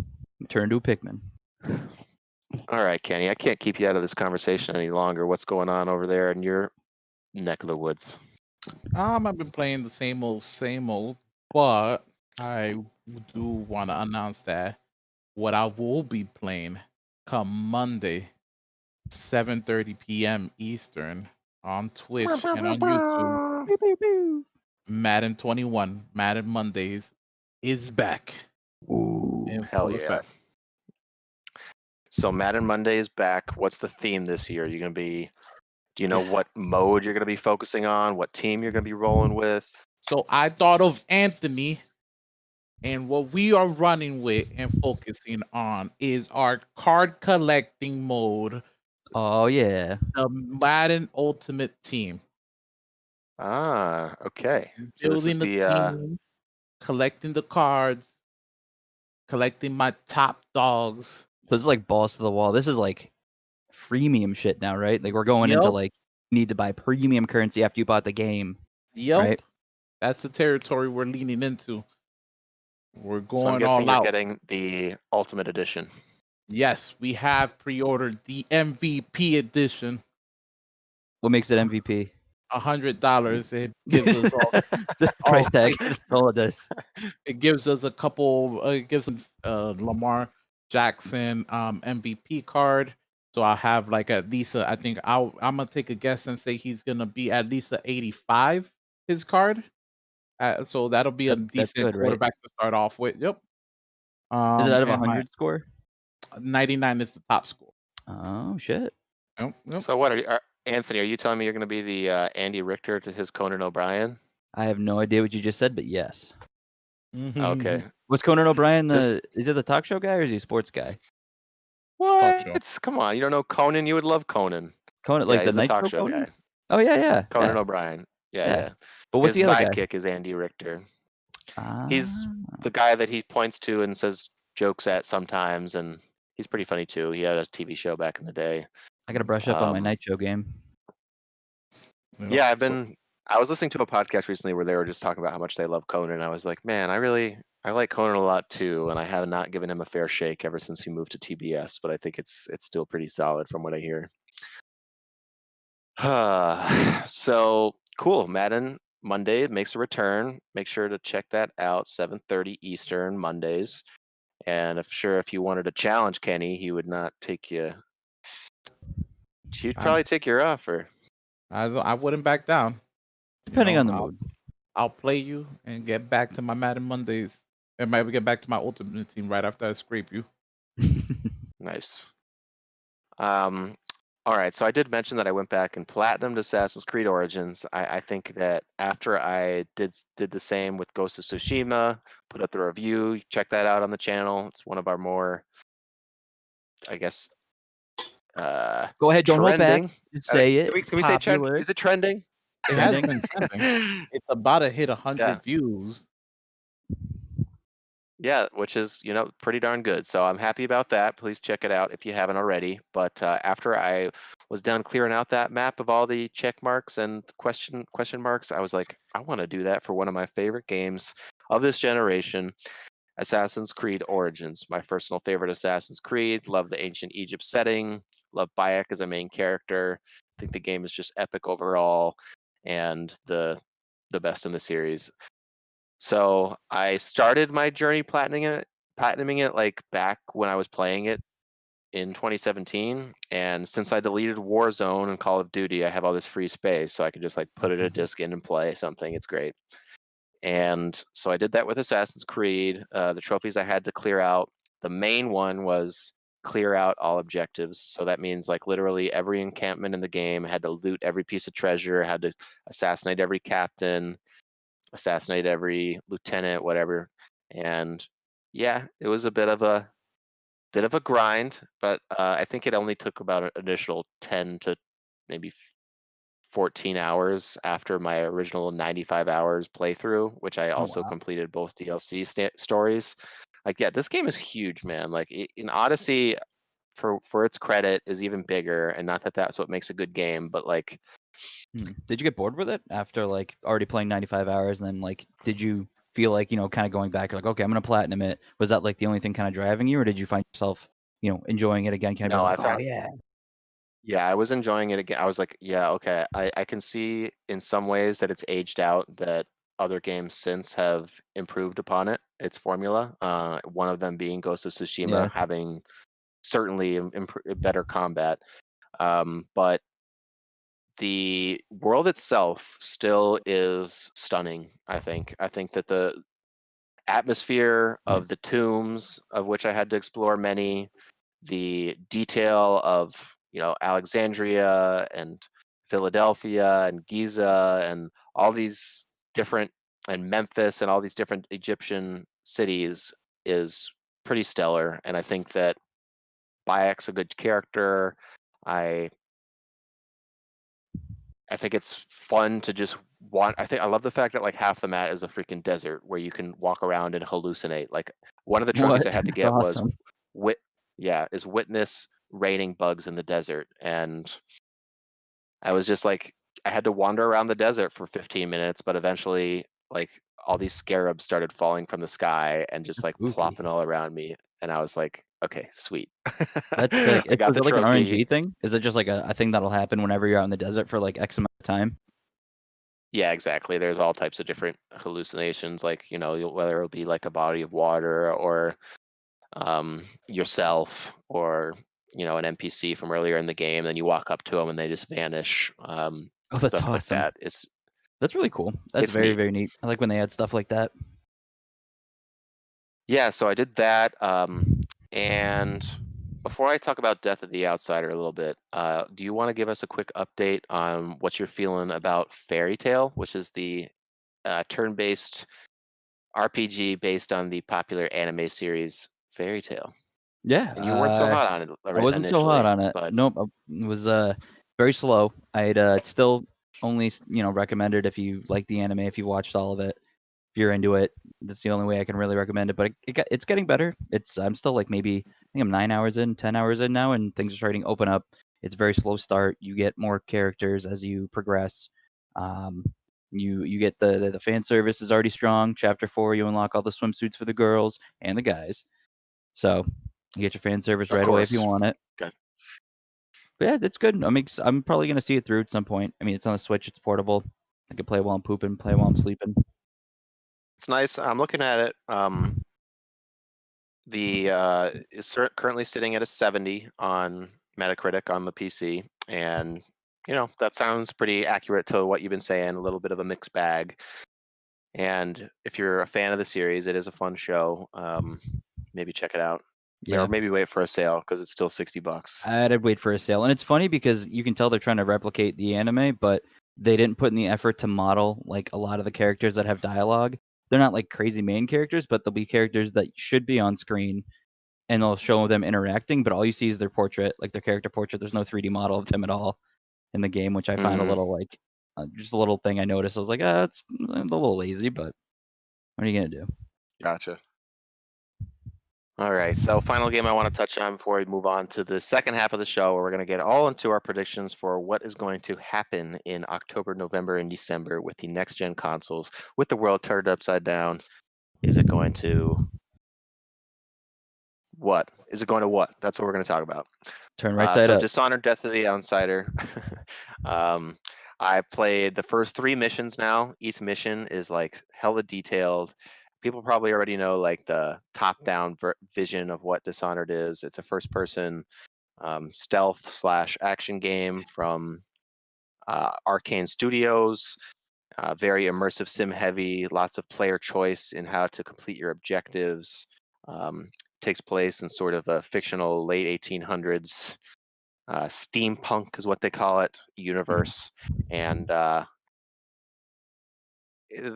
Speaker 3: Turn to a Pikmin.
Speaker 2: All right, Kenny, I can't keep you out of this conversation any longer. What's going on over there in your neck of the woods?
Speaker 4: I've been playing the same old, but I do want to announce that what I will be playing come Monday, 7:30 p.m. Eastern on Twitch and on YouTube. Madden 21, Madden Mondays is back
Speaker 3: Ooh.
Speaker 4: in
Speaker 2: Hell
Speaker 4: full
Speaker 2: yeah.
Speaker 4: effect.
Speaker 2: So Madden Monday is back. What's the theme this year? Do you know what mode you're gonna be focusing on? What team you're gonna be rolling with?
Speaker 4: So I thought of Anthony, and what we are running with and focusing on is our card collecting mode,
Speaker 3: Oh yeah.
Speaker 4: the Madden Ultimate Team.
Speaker 2: Ah, okay. So this is
Speaker 4: Building the team, collecting the cards, collecting my top dogs.
Speaker 3: So this is like balls to the wall. This is like freemium shit now, right? Like we're going into
Speaker 4: Yep.
Speaker 3: like need to buy premium currency after you bought the game.
Speaker 4: Yep.
Speaker 3: Right?
Speaker 4: That's the territory we're leaning into. We're
Speaker 2: So I'm
Speaker 4: going
Speaker 2: guessing
Speaker 4: all
Speaker 2: you're
Speaker 4: out.
Speaker 2: getting the Ultimate Edition.
Speaker 4: Yes, we have pre-ordered the MVP edition.
Speaker 3: What makes it MVP?
Speaker 4: $100. It gives us all.
Speaker 3: The price tag. That's all it does.
Speaker 4: It gives us a couple. It gives us Lamar Jackson MVP card. So I'll have like at least I think I'm gonna take a guess and say he's gonna be at least a 85. His card. So that'll be a
Speaker 3: That's
Speaker 4: decent
Speaker 3: good, right?
Speaker 4: quarterback to start off with. Yep.
Speaker 3: Is it out of
Speaker 4: And my
Speaker 3: 100 score?
Speaker 4: 99 is the top score.
Speaker 3: Oh shit.
Speaker 4: Yep.
Speaker 2: So what Anthony, are you telling me you're gonna be the Andy Richter to his Conan O'Brien?
Speaker 3: I have no idea what you just said, but yes.
Speaker 2: Okay.
Speaker 3: Was Conan O'Brien
Speaker 2: Just-
Speaker 3: is he the talk show guy or is he a sports guy?
Speaker 2: What? Come on, you don't know Conan? You would love Conan.
Speaker 3: Conan,
Speaker 2: Yeah,
Speaker 3: like the
Speaker 2: he's the
Speaker 3: Night
Speaker 2: talk
Speaker 3: Show
Speaker 2: show
Speaker 3: Conan?
Speaker 2: guy.
Speaker 3: Oh yeah.
Speaker 2: Conan
Speaker 3: Yeah.
Speaker 2: O'Brien. Yeah,
Speaker 3: Yeah.
Speaker 2: yeah.
Speaker 3: But what's
Speaker 2: His
Speaker 3: the other guy?
Speaker 2: sidekick is Andy Richter.
Speaker 3: Ah.
Speaker 2: He's the guy that he points to and says jokes at sometimes, and he's pretty funny too. He had a TV show back in the day.
Speaker 3: I gotta brush up on my Night Show game.
Speaker 2: Yeah, I was listening to a podcast recently where they were just talking about how much they love Conan. I was like, man, I like Conan a lot too, and I have not given him a fair shake ever since he moved to TBS. But I think it's still pretty solid from what I hear. So cool, Madden Monday makes a return. Make sure to check that out. 7:30 Eastern Mondays. And if you wanted to challenge Kenny, he would not take you. He'd probably take your offer.
Speaker 4: I wouldn't back down.
Speaker 3: Depending on the mood.
Speaker 4: I'll play you and get back to my Madden Mondays. And maybe get back to my Ultimate Team right after I scrape you.
Speaker 2: Nice. All right, so I did mention that I went back and platinumed Assassin's Creed Origins. I think that after I did the same with Ghost of Tsushima, put up the review, check that out on the channel. It's one of our more, I guess,
Speaker 3: Go ahead, don't hold back.
Speaker 2: trending.
Speaker 3: Just say it.
Speaker 2: Can we say trend?
Speaker 3: Popular.
Speaker 2: Is it trending?
Speaker 4: It has been trending. It's about to hit 100 views.
Speaker 2: Yeah, which is, pretty darn good. So I'm happy about that. Please check it out if you haven't already. But after I was done clearing out that map of all the check marks and question marks, I was like, I want to do that for one of my favorite games of this generation, Assassin's Creed Origins. My personal favorite Assassin's Creed. Love the ancient Egypt setting. Love Bayek as a main character. I think the game is just epic overall and the best in the series. So I started my journey platinuming it like back when I was playing it in 2017. And since I deleted Warzone and Call of Duty, I have all this free space, so I could just like put it a disc in and play something. It's great. And so I did that with Assassin's Creed. The trophies I had to clear out. The main one was clear out all objectives. So that means like literally every encampment in the game, had to loot every piece of treasure, had to assassinate every captain, assassinate every lieutenant, whatever. And yeah, it was a bit of a grind, but I think it only took about an additional 10 to maybe 14 hours after my original 95 hours playthrough, which I also
Speaker 3: wow.
Speaker 2: completed both DLC stories. Like, yeah, this game is huge, man. Like in Odyssey, for its credit, is even bigger, and not that that's what makes a good game, but like,
Speaker 3: Did you get bored with it after like already playing 95 hours, and then like did you feel like, you know, kind of going back, like, okay, I'm gonna platinum it? Was that like the only thing kind of driving you, or did you find yourself, you know, enjoying it again, kind of being
Speaker 2: no, I
Speaker 3: like, oh
Speaker 2: found
Speaker 3: yeah,
Speaker 2: yeah, I was enjoying it again. I was like, yeah, okay. I can see in some ways that it's aged out, that other games since have improved upon its formula. One of them being Ghost of
Speaker 3: yeah,
Speaker 2: Tsushima having certainly better combat. But the world itself still is stunning, I think. I think that the atmosphere of the tombs, of which I had to explore many, the detail of, you know, Alexandria and Philadelphia and Giza and all these different, and Memphis and all these different Egyptian cities is pretty stellar. And I think that Bayek's a good character. I I think it's fun to just want. I love the fact that like half the map is a freaking desert where you can walk around and hallucinate. Like one of the trophies
Speaker 3: what?
Speaker 2: I had to
Speaker 3: That's
Speaker 2: get was
Speaker 3: awesome.
Speaker 2: witness raining bugs in the desert, and I was just like, I had to wander around the desert for 15 minutes, but eventually like all these scarabs started falling from the sky and just like
Speaker 3: Spooky.
Speaker 2: plopping all around me, and I was like, okay, sweet.
Speaker 3: That's sick.
Speaker 2: I got
Speaker 3: Is
Speaker 2: the
Speaker 3: it like an
Speaker 2: trophy.
Speaker 3: RNG thing? Is it just like a thing that'll happen whenever you're out in the desert for like X amount of time?
Speaker 2: Yeah, exactly. There's all types of different hallucinations, like, you know, whether it'll be like a body of water or yourself, or, you know, an NPC from earlier in the game. Then you walk up to them and they just vanish.
Speaker 3: Oh, that's
Speaker 2: Stuff like
Speaker 3: awesome.
Speaker 2: that.
Speaker 3: That's really cool. That's
Speaker 2: It's
Speaker 3: very,
Speaker 2: neat.
Speaker 3: very neat. I like when they add stuff like that.
Speaker 2: Yeah, so I did that. And before I talk about Death of the Outsider a little bit, do you want to give us a quick update on what you're feeling about Fairy Tale, which is the turn-based RPG based on the popular anime series Fairy Tale?
Speaker 3: Yeah,
Speaker 2: And you weren't so hot on it
Speaker 3: I wasn't so hot
Speaker 2: initially,
Speaker 3: on it.
Speaker 2: but
Speaker 3: Nope, it was very slow. I'd still only you know recommend it if you like the anime, if you watched all of it, if you're into it. That's the only way I can really recommend it. But it's getting better. I'm still like maybe I think I'm 9 hours in, 10 hours in now, and things are starting to open up. It's a very slow start. You get more characters as you progress. Um, you get the fan service is already strong. Chapter 4, you unlock all the swimsuits for the girls and the guys. So you get your fan service
Speaker 2: of
Speaker 3: right away if you
Speaker 2: course.
Speaker 3: want it.
Speaker 2: Okay.
Speaker 3: But yeah, that's good. I'm probably gonna see it through at some point. I mean, it's on the Switch. It's portable. I can play while I'm pooping, play while I'm sleeping.
Speaker 2: It's nice. I'm looking at it. The is currently sitting at a 70 on Metacritic on the PC, and you know, that sounds pretty accurate to what you've been saying. A little bit of a mixed bag. And if you're a fan of the series, it is a fun show. Maybe check it out, or
Speaker 3: Yeah,
Speaker 2: maybe wait for a sale because it's still $60.
Speaker 3: I'd wait for a sale. And it's funny because you can tell they're trying to replicate the anime, but they didn't put in the effort to model like a lot of the characters that have dialogue. They're not like crazy main characters, but they'll be characters that should be on screen, and they'll show them interacting, but all you see is their portrait, like their character portrait. There's no 3D model of them at all in the game, which I find a
Speaker 2: Mm,
Speaker 3: little like just a little thing I noticed. I was like, it's a little lazy, but what are you gonna do?
Speaker 2: gotcha. All right, so final game I want to touch on before we move on to the second half of the show, where we're going to get all into our predictions for what is going to happen in October, November, and December with the next gen consoles, with the world turned upside down. Is it going to what? Is it going to what? That's what we're going to talk about.
Speaker 3: Turn right side
Speaker 2: So
Speaker 3: up.
Speaker 2: Dishonored: Death of the Outsider. I played the first 3 missions now. Each mission is like hella detailed. People probably already know like the top-down vision of what Dishonored is. It's a first-person stealth / action game from Arcane Studios. Very immersive, sim heavy, lots of player choice in how to complete your objectives. Takes place in sort of a fictional late 1800s steampunk is what they call it universe. And the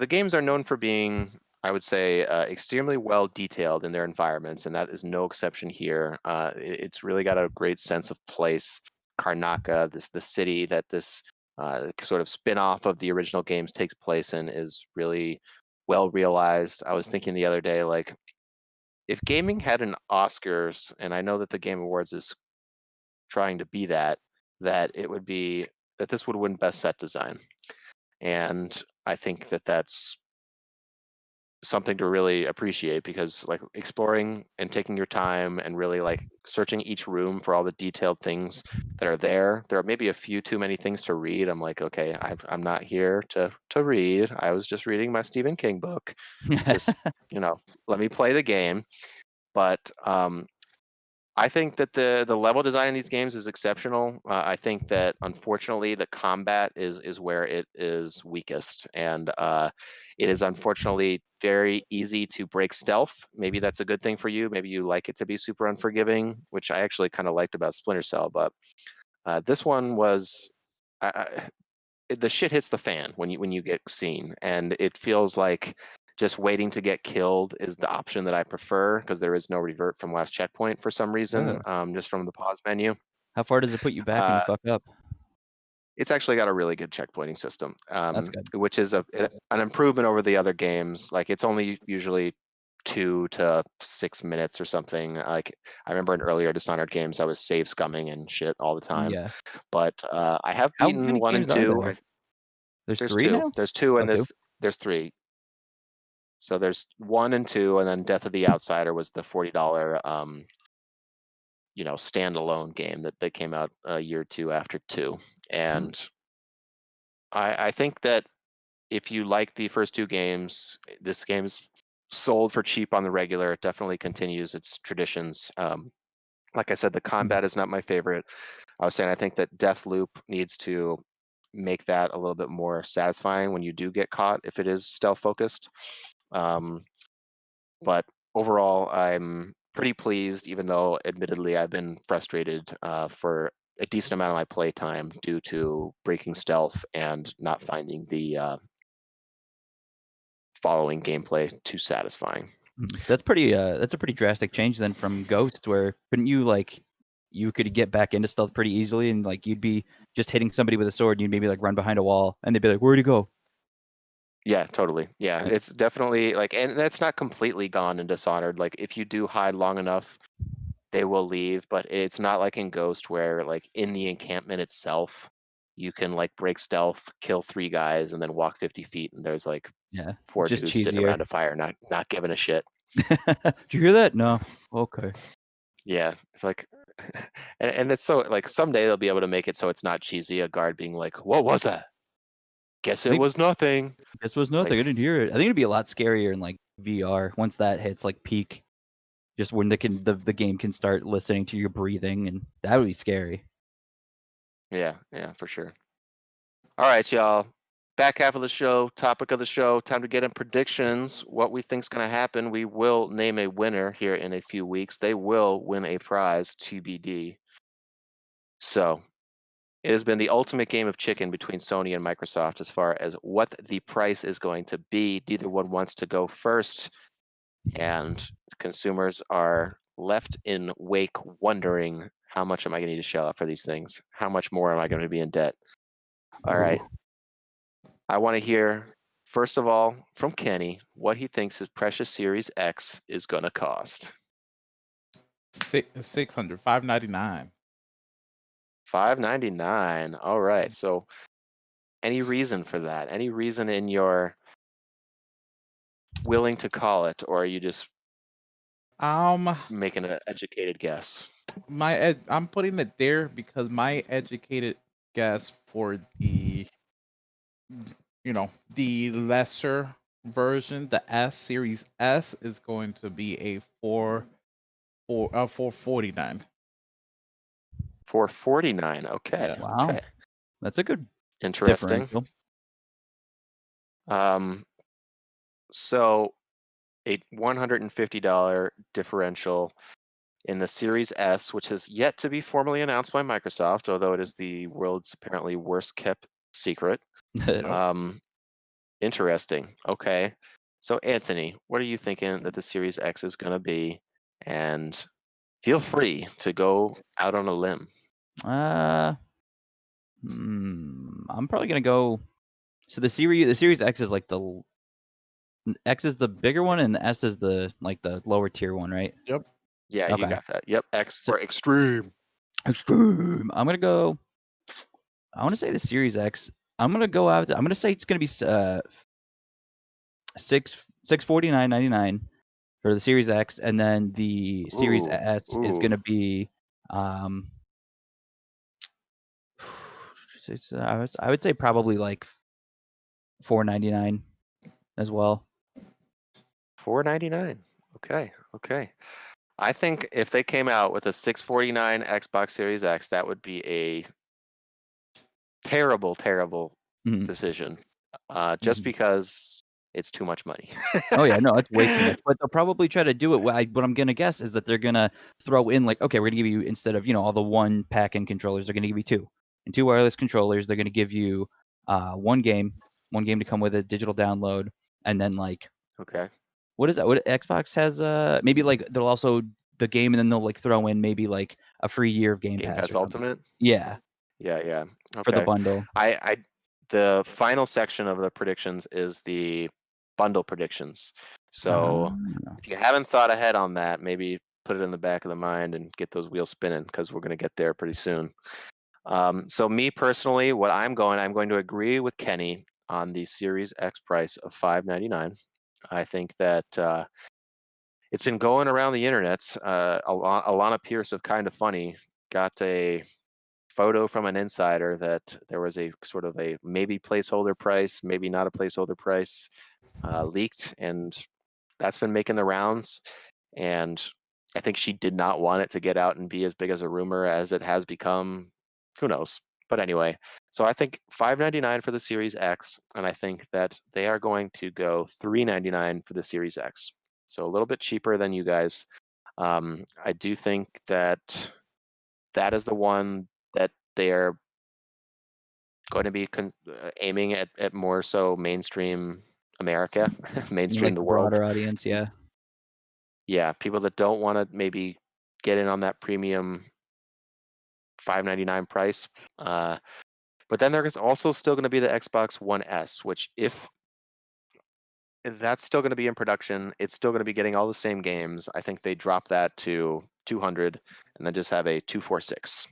Speaker 2: games are known for being, I would say, extremely well detailed in their environments, and that is no exception here. It's really got a great sense of place. Karnaka, the city that this sort of spin-off of the original games takes place in is really well realized. I was thinking the other day, like, if gaming had an Oscars, and I know that the Game Awards is trying to be that it would be that this would win Best Set Design. And I think that that's something to really appreciate, because like exploring and taking your time and really like searching each room for all the detailed things that are there. There are maybe a few too many things to read. I'm like, okay, I'm not here to read. I was just reading my Stephen King book. Just, let me play the game. But I think that the level design in these games is exceptional. I think that unfortunately the combat is where it is weakest, and it is unfortunately very easy to break stealth. Maybe that's a good thing for you. Maybe you like it to be super unforgiving, which I actually kind of liked about Splinter Cell. But this one was the shit hits the fan when you get seen, and it feels like just waiting to get killed is the option that I prefer, because there is no revert from last checkpoint for some reason, just from the pause menu.
Speaker 3: How far does it put you back when you fuck up?
Speaker 2: It's actually got a really good checkpoighting system,
Speaker 3: That's good.
Speaker 2: which is an improvement over the other games. Like, it's only usually 2 to 6 minutes or something. Like, I remember in earlier Dishonored games, I was save scumming and shit all the time.
Speaker 3: Yeah.
Speaker 2: But I have
Speaker 3: How
Speaker 2: beaten
Speaker 3: many
Speaker 2: 1 and
Speaker 3: games are
Speaker 2: 2.
Speaker 3: there? There's
Speaker 2: There's
Speaker 3: 3
Speaker 2: 2.
Speaker 3: now?
Speaker 2: There's 2, and
Speaker 3: Oh, 2?
Speaker 2: there's 3. So there's 1 and 2, and then Death of the Outsider was the $40 standalone game that came out a year or 2 after 2. And I think that if you like the first 2 games, this game's sold for cheap on the regular. It definitely continues its traditions. Like I said, the combat is not my favorite. I was saying I think that Deathloop needs to make that a little bit more satisfying when you do get caught, if it is stealth focused. But overall, I'm pretty pleased, even though admittedly I've been frustrated for a decent amount of my play time due to breaking stealth and not finding the following gameplay too satisfying.
Speaker 3: That's a pretty drastic change then from Ghost, where couldn't you could get back into stealth pretty easily, and like you'd be just hitting somebody with a sword and you'd maybe like run behind a wall and they'd be like, "Where'd he go?"
Speaker 2: Yeah, totally. Yeah, it's definitely like, and that's not completely gone in Dishonored. Like, if you do hide long enough, they will leave, but it's not like in Ghost where like in the encampment itself, you can like break stealth, kill 3 guys, and then walk 50 feet, and there's like 4
Speaker 3: just
Speaker 2: dudes sitting
Speaker 3: cheesier.
Speaker 2: around a fire, not giving a shit.
Speaker 3: Did you hear that? No. Okay.
Speaker 2: Yeah, it's like, and it's so like someday they'll be able to make it so it's not cheesy. A guard being like, "What was that? Guess it was nothing."
Speaker 3: This was nothing.
Speaker 2: Like,
Speaker 3: I didn't hear it. I think it'd be a lot scarier in like VR once that hits like peak, just when the game can start listening to your breathing, and that would be scary.
Speaker 2: yeah, for sure. All right, y'all. Back half of the show, topic of the show, time to get in predictions. What we think's going to happen. We will name a winner here in a few weeks. They will win a prize, TBD. So, it has been the ultimate game of chicken between Sony and Microsoft as far as what the price is going to be. Neither one wants to go first, and consumers are left in wake wondering, how much am I going to need to shell out for these things? How much more am I going to be in debt? All right. I want to hear, first of all, from Kenny, what he thinks his precious Series X is going to cost.
Speaker 4: $600, $599.
Speaker 2: $599. All right. So, any reason for that? Any reason in your willing to call it, or are you just making an educated guess?
Speaker 4: I'm putting it there because my educated guess for the the lesser version, the Series S, is going to be a 449.
Speaker 2: 449. Okay.
Speaker 4: Yeah.
Speaker 3: Wow.
Speaker 2: Okay.
Speaker 3: That's a good
Speaker 2: Interesting.
Speaker 3: differential.
Speaker 2: So a $150 differential in the Series S, which has yet to be formally announced by Microsoft, although it is the world's apparently worst kept secret. Interesting. Okay. So, Anthony, what are you thinking that the Series X is going to be? And feel free to go out on a limb.
Speaker 3: I'm probably gonna go. So the Series X is like the X is the bigger one, and the S is the lower tier one, right?
Speaker 4: Yep.
Speaker 2: Yeah, you
Speaker 3: Okay.
Speaker 2: got that. Yep, X
Speaker 3: So-
Speaker 2: for extreme.
Speaker 3: Extreme. I'm gonna go. I want to say the Series X. I'm gonna go out. I'm gonna say it's gonna be $649.99 for the Series X, and then the Series
Speaker 2: Ooh,
Speaker 3: S is
Speaker 2: ooh.
Speaker 3: gonna be I would say probably like $499 as well.
Speaker 2: $499. Okay, okay. I think if they came out with a $649 Xbox Series X, that would be a terrible, terrible
Speaker 3: Mhm.
Speaker 2: decision. Just
Speaker 3: Mhm.
Speaker 2: because it's too much money.
Speaker 3: Oh yeah, no, that's way too much. But they'll probably try to do it. What I'm gonna guess is that they're gonna throw in like, okay, we're gonna give you, instead of all the one pack-in controllers, they're gonna give you two, and two wireless controllers. They're gonna give you one game to come with a digital download, and then like,
Speaker 2: Okay.
Speaker 3: what is that? What Xbox has? Maybe like they'll also the game, and then they'll like throw in maybe like a free year of Game
Speaker 2: Game
Speaker 3: Pass
Speaker 2: Pass
Speaker 3: or something.
Speaker 2: Ultimate?
Speaker 3: Yeah,
Speaker 2: Yeah, yeah.
Speaker 3: for the
Speaker 2: Okay.
Speaker 3: bundle.
Speaker 2: The final section of the predictions is the bundle predictions. So if you haven't thought ahead on that, maybe put it in the back of the mind and get those wheels spinning, because we're going to get there pretty soon. So me personally, I'm going to agree with Kenny on the Series X price of $599. I think that it's been going around the internets. Alana Pierce of Kind of Funny got a photo from an insider that there was a sort of a maybe placeholder price, maybe not a placeholder price, leaked, and that's been making the rounds. And I think she did not want it to get out and be as big as a rumor as it has become. Who knows? But anyway, so I think $599 for the Series X, and I think that they are going to go $399 for the Series X. So a little bit cheaper than you guys. I do think that that is the one that they're going to be aiming at more so mainstream America, mainstream
Speaker 3: Like
Speaker 2: the
Speaker 3: the
Speaker 2: world.
Speaker 3: broader audience, yeah.
Speaker 2: Yeah, people that don't want to maybe get in on that premium $599 price. But then there's also still going to be the Xbox One S, which if that's still going to be in production, it's still going to be getting all the same games. I think they drop that to 200 and then just have a 246.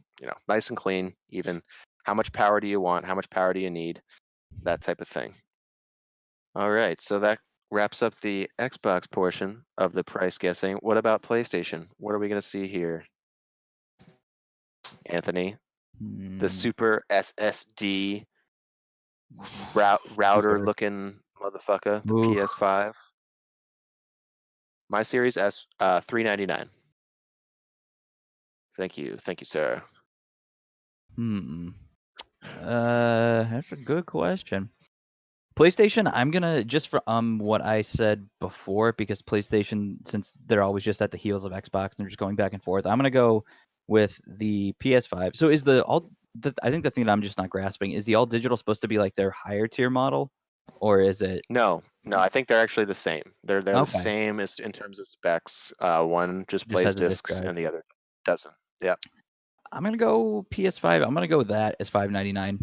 Speaker 2: Nice and clean, even. How much power do you want? How much power do you need? That type of thing. All right, so that wraps up the Xbox portion of the price guessing. What about PlayStation? What are we going to see here? Anthony, the Super SSD router looking motherfucker, the
Speaker 3: Ooh.
Speaker 2: PS5. My Series S, $399. Thank you, sir.
Speaker 3: That's a good question. PlayStation, I'm gonna, just for what I said before, because PlayStation, since they're always just at the heels of Xbox and they're just going back and forth, I'm gonna go with the PS5. So is I think the thing that I'm just not grasping is the all digital supposed to be like their higher tier model, or is it?
Speaker 2: No, I think they're actually the same. They're the
Speaker 3: Okay,
Speaker 2: same as in terms of specs. One just
Speaker 3: just
Speaker 2: plays
Speaker 3: has a disc
Speaker 2: discs
Speaker 3: drive.
Speaker 2: and the other doesn't. Yep.
Speaker 3: I'm gonna go PS5. I'm gonna go with that as $599.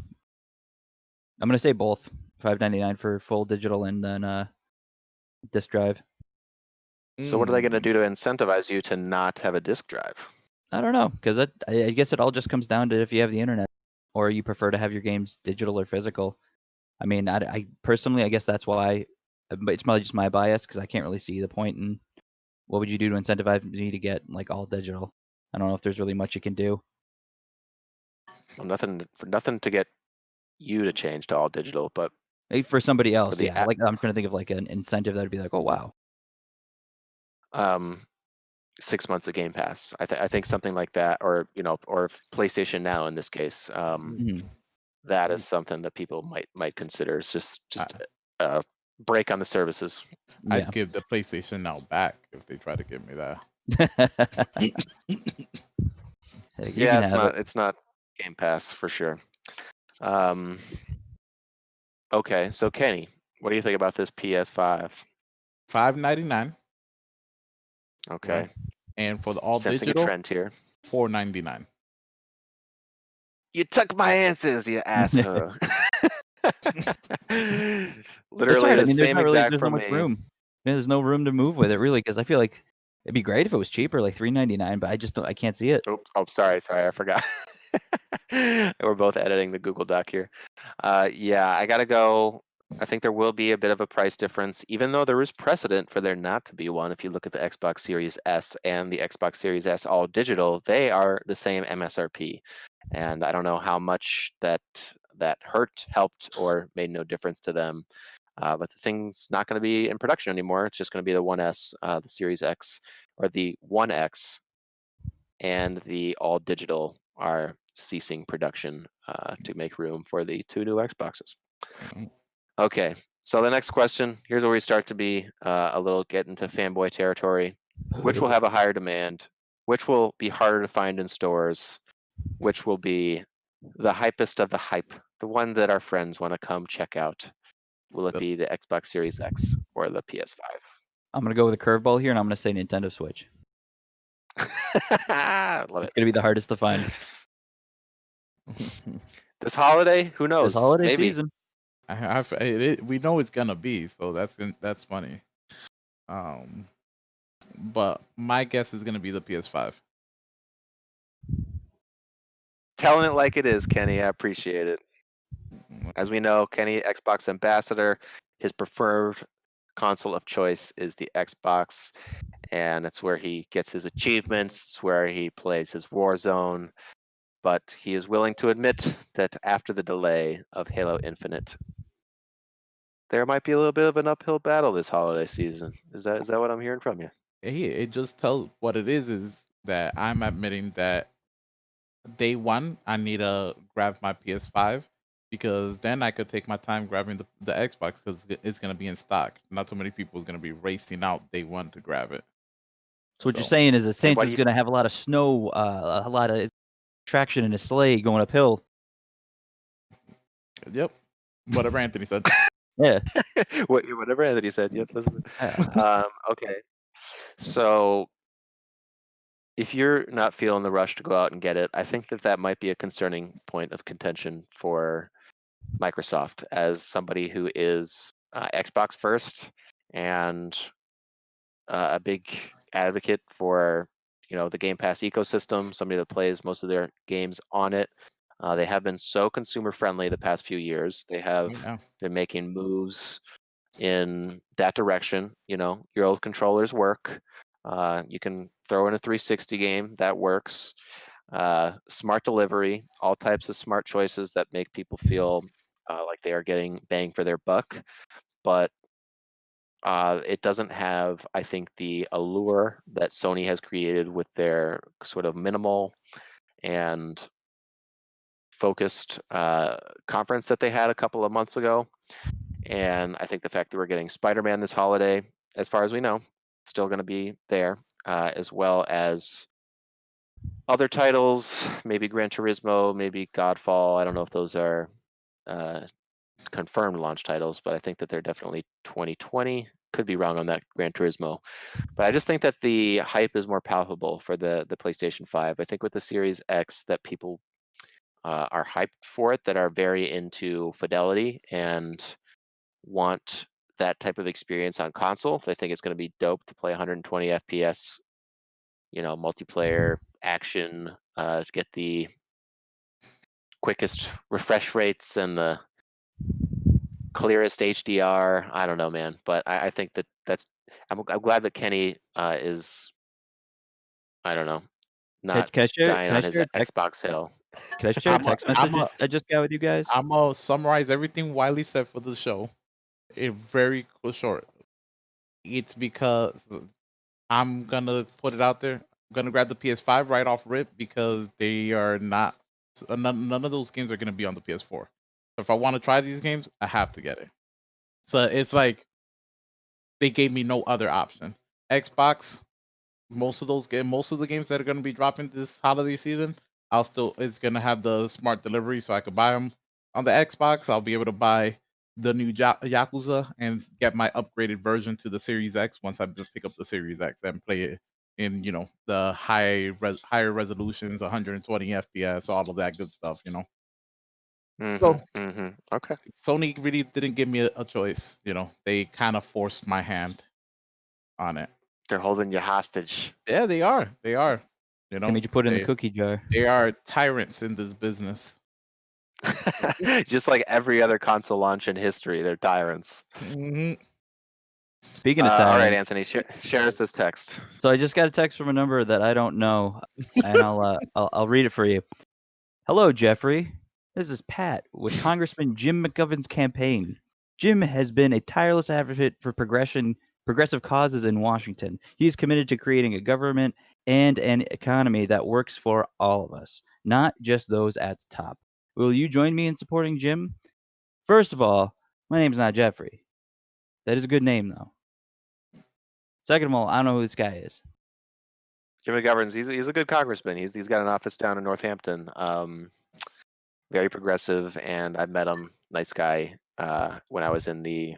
Speaker 3: I'm gonna say both, $599 for full digital and then disc drive.
Speaker 2: So what are they going to
Speaker 4: Mm.
Speaker 2: do to incentivize you to not have a disk drive?
Speaker 3: I don't know, because I guess it all just comes down to if you have the internet, or you prefer to have your games digital or physical. I mean, I personally, I guess that's why. But it's probably just my bias, because I can't really see the point in what would you do to incentivize me to get like all digital. I don't know if there's really much you can do.
Speaker 2: Well, nothing to get you to change to all digital, but
Speaker 3: For somebody
Speaker 2: for
Speaker 3: else,
Speaker 2: the
Speaker 3: yeah. Like, I'm trying to think of like an incentive that would be like, oh wow.
Speaker 2: 6 months of Game Pass. I think something like that, or or PlayStation Now in this case.
Speaker 3: Mhm.
Speaker 2: That is something that people might consider. It's just
Speaker 4: I-
Speaker 2: a break on the services.
Speaker 3: Yeah.
Speaker 4: I'd give the PlayStation Now back if they try to give me that.
Speaker 3: Hey, you
Speaker 2: Yeah,
Speaker 3: can have it.
Speaker 2: it's not Game Pass for sure. Okay, so Kenny, what do you think about this PS5?
Speaker 4: $599,
Speaker 2: Okay,
Speaker 4: right? And for the all
Speaker 2: sensing a
Speaker 4: digital,
Speaker 2: trend here.
Speaker 4: $499.
Speaker 2: You took my answers, you asshole.
Speaker 3: It's
Speaker 2: Literally
Speaker 3: hard. I
Speaker 2: the
Speaker 3: mean,
Speaker 2: same exact
Speaker 3: there's no
Speaker 2: from
Speaker 3: much
Speaker 2: me.
Speaker 3: room. There's no room to move with it really, because I feel like it'd be great if it was cheaper, like $3.99, but I can't see it.
Speaker 2: Oh, sorry, I forgot. We're both editing the Google Doc here. Yeah, I gotta go. I think there will be a bit of a price difference, even though there is precedent for there not to be one. If you look at the Xbox Series S and the Xbox Series S all digital, they are the same MSRP. And I don't know how much that hurt, helped, or made no difference to them. But the thing's not going to be in production anymore. It's just going to be the 1S, the Series X, or the 1X, and the all digital are ceasing production to make room for the 2 new Xboxes. Okay, so the next question, here's where we start to be a little get into fanboy territory. Which will have a higher demand? Which will be harder to find in stores? Which will be the hypest of the hype? The one that our friends want to come check out? Will it be the Xbox Series X or the PS5?
Speaker 3: I'm gonna go with a curveball here, and I'm gonna say Nintendo Switch.
Speaker 2: Love
Speaker 3: It's
Speaker 2: it.
Speaker 3: gonna be the hardest to find
Speaker 2: This holiday, who knows?
Speaker 3: this holiday
Speaker 2: Maybe.
Speaker 3: season.
Speaker 4: We know it's gonna be, so that's funny. But my guess is gonna be the PS5.
Speaker 2: Telling it like it is, Kenny. I appreciate it. As we know, Kenny, Xbox ambassador, his preferred console of choice is the Xbox, and it's where he gets his achievements, it's where he plays his Warzone. But he is willing to admit that after the delay of Halo Infinite, there might be a little bit of an uphill battle this holiday season. Is that what I'm hearing from you?
Speaker 4: It just tells what it is that I'm admitting that day one I need to grab my PS5 because then I could take my time grabbing the Xbox because it's gonna be in stock. Not too many people is gonna be racing out day one to grab it.
Speaker 3: So what you're saying is that
Speaker 2: And what
Speaker 3: Santa's gonna have a lot of snow, a lot of traction in his sleigh going uphill.
Speaker 4: Yep. Whatever Anthony said.
Speaker 3: Yeah.
Speaker 2: Whatever Anthony said. Yep.
Speaker 3: Yeah.
Speaker 2: Okay. So if you're not feeling the rush to go out and get it, I think that might be a concerning point of contention for Microsoft as somebody who is Xbox first and a big advocate for the Game Pass ecosystem. Somebody that plays most of their games on it. They have been so consumer friendly the past few years. They have been making moves in that direction. Your old controllers work. You can throw in a 360 game that works. Smart delivery, all types of smart choices that make people feel like they are getting bang for their buck. But it doesn't have, I think, the allure that Sony has created with their sort of minimal and focused conference that they had a couple of months ago. And I think the fact that we're getting Spider-Man this holiday, as far as we know, still going to be there, as well as other titles, maybe Gran Turismo, maybe Godfall. I don't know if those are confirmed launch titles, but I think that they're definitely 2020. Could be wrong on that Gran Turismo. But I just think that the hype is more palpable for the PlayStation 5. I think with the Series X that people are hyped for it, that are very into fidelity and want that type of experience on console. They think it's going to be dope to play 120 FPS, multiplayer action, to get the quickest refresh rates and the clearest HDR. I don't know, man, but I think that's. I'm glad that Kenny is. I don't know, not dying on his Xbox hill.
Speaker 3: Can I share a text message I just got with you guys?
Speaker 4: I'm gonna summarize everything Wiley said for the show. Very short. It's because I'm gonna put it out there. I'm gonna grab the PS5 right off rip because they are not. None of those games are gonna be on the PS4. So if I want to try these games, I have to get it. So it's like they gave me no other option. Xbox, most of the games that are gonna be dropping this holiday season, it's gonna have the smart delivery, so I could buy them on the Xbox. I'll be able to buy the new Yakuza and get my upgraded version to the Series X once I just pick up the Series X and play it in the higher resolutions, 120 FPS, all of that good stuff. So
Speaker 2: Okay.
Speaker 4: Sony really didn't give me a choice. They kind of forced my hand on it.
Speaker 2: They're holding you hostage.
Speaker 4: Yeah, they are. They are.
Speaker 3: Can you put it in the
Speaker 4: they,
Speaker 3: cookie jar?
Speaker 4: they are tyrants in this business.
Speaker 2: Just like every other console launch in history, they're tyrants.
Speaker 4: Mhm.
Speaker 3: Speaking of
Speaker 2: All right,
Speaker 3: tyrants,
Speaker 2: Anthony, share us this text.
Speaker 3: so I just got a text from a number that I don't know, and I'll read it for you. Hello, Jeffrey. This is Pat with Congressman Jim McGovern's campaign. Jim has been a tireless advocate for progressive causes in Washington. He is committed to creating a government and an economy that works for all of us, not just those at the top. Will you join me in supporting Jim? First of all, my name's not Jeffrey. That is a good name, though. Second of all, I don't know who this guy is.
Speaker 2: Jim McGovern, he's a good congressman. He's got an office down in Northampton. Very progressive, and I met him. Nice guy. When I was doing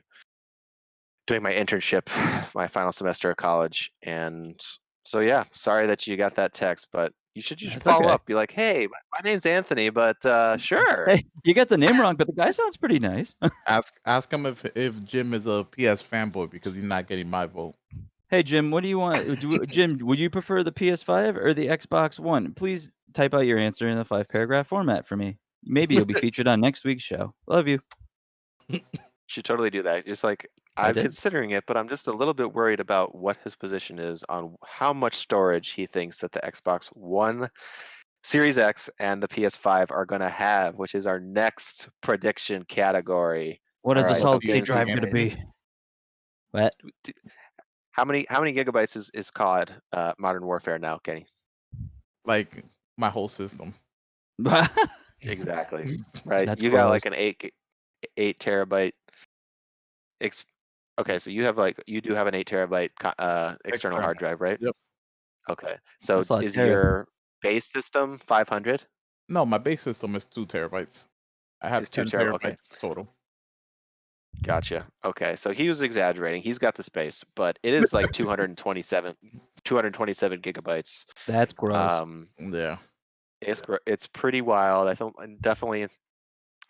Speaker 2: my internship, my final semester of college, and so yeah. Sorry that you got that text, but you should
Speaker 3: That's
Speaker 2: follow
Speaker 3: okay.
Speaker 2: up. Be like, hey, my name's Anthony, but sure.
Speaker 3: Hey, you got the name wrong, but the guy sounds pretty nice.
Speaker 4: Ask him if Jim is a PS fanboy because he's not getting my vote.
Speaker 3: Hey, Jim, what do you want? Jim, would you prefer the PS5 or the Xbox One? Please type out your answer in a 5-paragraph format for me. Maybe you'll be featured on next week's show. Love you.
Speaker 2: Should totally do that. Just like
Speaker 3: I
Speaker 2: I'm
Speaker 3: did.
Speaker 2: considering it, but I'm just a little bit worried about what his position is on how much storage he thinks that the Xbox One, Series X, and the PS5 are going to have, which is our next prediction category.
Speaker 3: What is
Speaker 2: All
Speaker 3: the
Speaker 2: right, so
Speaker 3: solid state
Speaker 2: games
Speaker 3: drive
Speaker 2: these
Speaker 3: going to
Speaker 2: days.
Speaker 3: be? What?
Speaker 2: How many gigabytes is COD Modern Warfare now, Kenny?
Speaker 4: Like my whole system.
Speaker 2: Exactly. Right.
Speaker 3: That's
Speaker 2: You got
Speaker 3: gross.
Speaker 2: like an 8 terabyte. Okay, so you do have an 8 terabyte external hard drive, right?
Speaker 4: Yep.
Speaker 2: Okay. So
Speaker 3: That's a lot
Speaker 2: is
Speaker 3: too.
Speaker 2: your base system 500?
Speaker 4: No, my base system is 2 terabytes. I have
Speaker 2: It's 2
Speaker 4: 10
Speaker 2: terabytes.
Speaker 4: terabytes
Speaker 2: Okay.
Speaker 4: total.
Speaker 2: Gotcha. Okay, so he was exaggerating. He's got the space, but it is like 227 gigabytes.
Speaker 3: That's gross.
Speaker 4: Yeah.
Speaker 2: It's pretty wild. I think definitely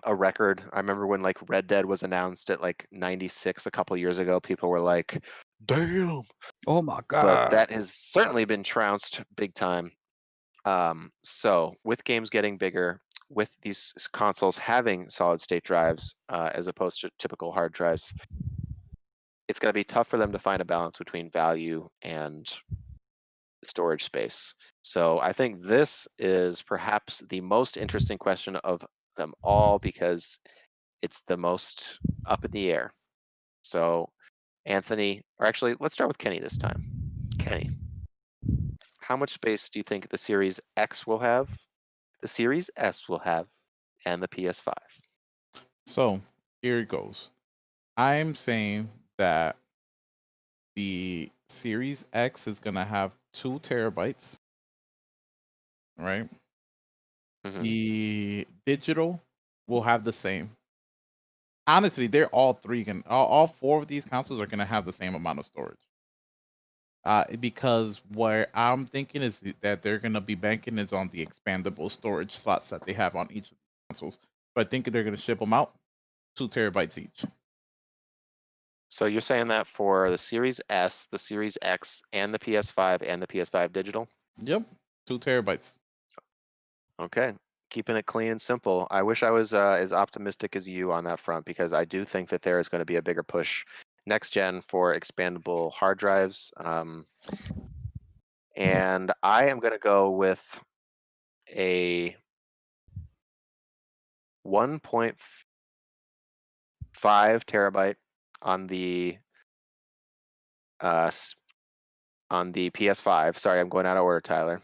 Speaker 2: a record. I remember when like Red Dead was announced at like 96 a couple years ago. People were like, "Damn!"
Speaker 3: Oh my
Speaker 2: But
Speaker 3: god.
Speaker 2: that has certainly been trounced big time. So with games getting bigger, with these consoles having solid state drives as opposed to typical hard drives, it's going to be tough for them to find a balance between value and storage space. So I think this is perhaps the most interesting question of them all because it's the most up in the air. So Anthony, or actually, let's start with Kenny this time. Kenny, how much space do you think the Series X will have, the Series S will have, and the PS5?
Speaker 4: So here it goes. I'm saying that the Series X is gonna have 2 terabytes, right?
Speaker 2: Mhm.
Speaker 4: The digital will have the same. Honestly, they're all all 4 of these consoles are gonna have the same amount of storage. Because what I'm thinking is that they're gonna be banking is on the expandable storage slots that they have on each of the consoles. So I think they're gonna ship them out 2 terabytes each.
Speaker 2: So you're saying that for the Series S, the Series X, and the PS5 and the PS5 digital?
Speaker 4: Yep, 2 terabytes.
Speaker 2: Okay, keeping it clean and simple. I wish I was as optimistic as you on that front because I do think that there is going to be a bigger push next gen for expandable hard drives. And I am going to go with a 1.5 terabyte on the PS5. Sorry, I'm going out of order, Tyler.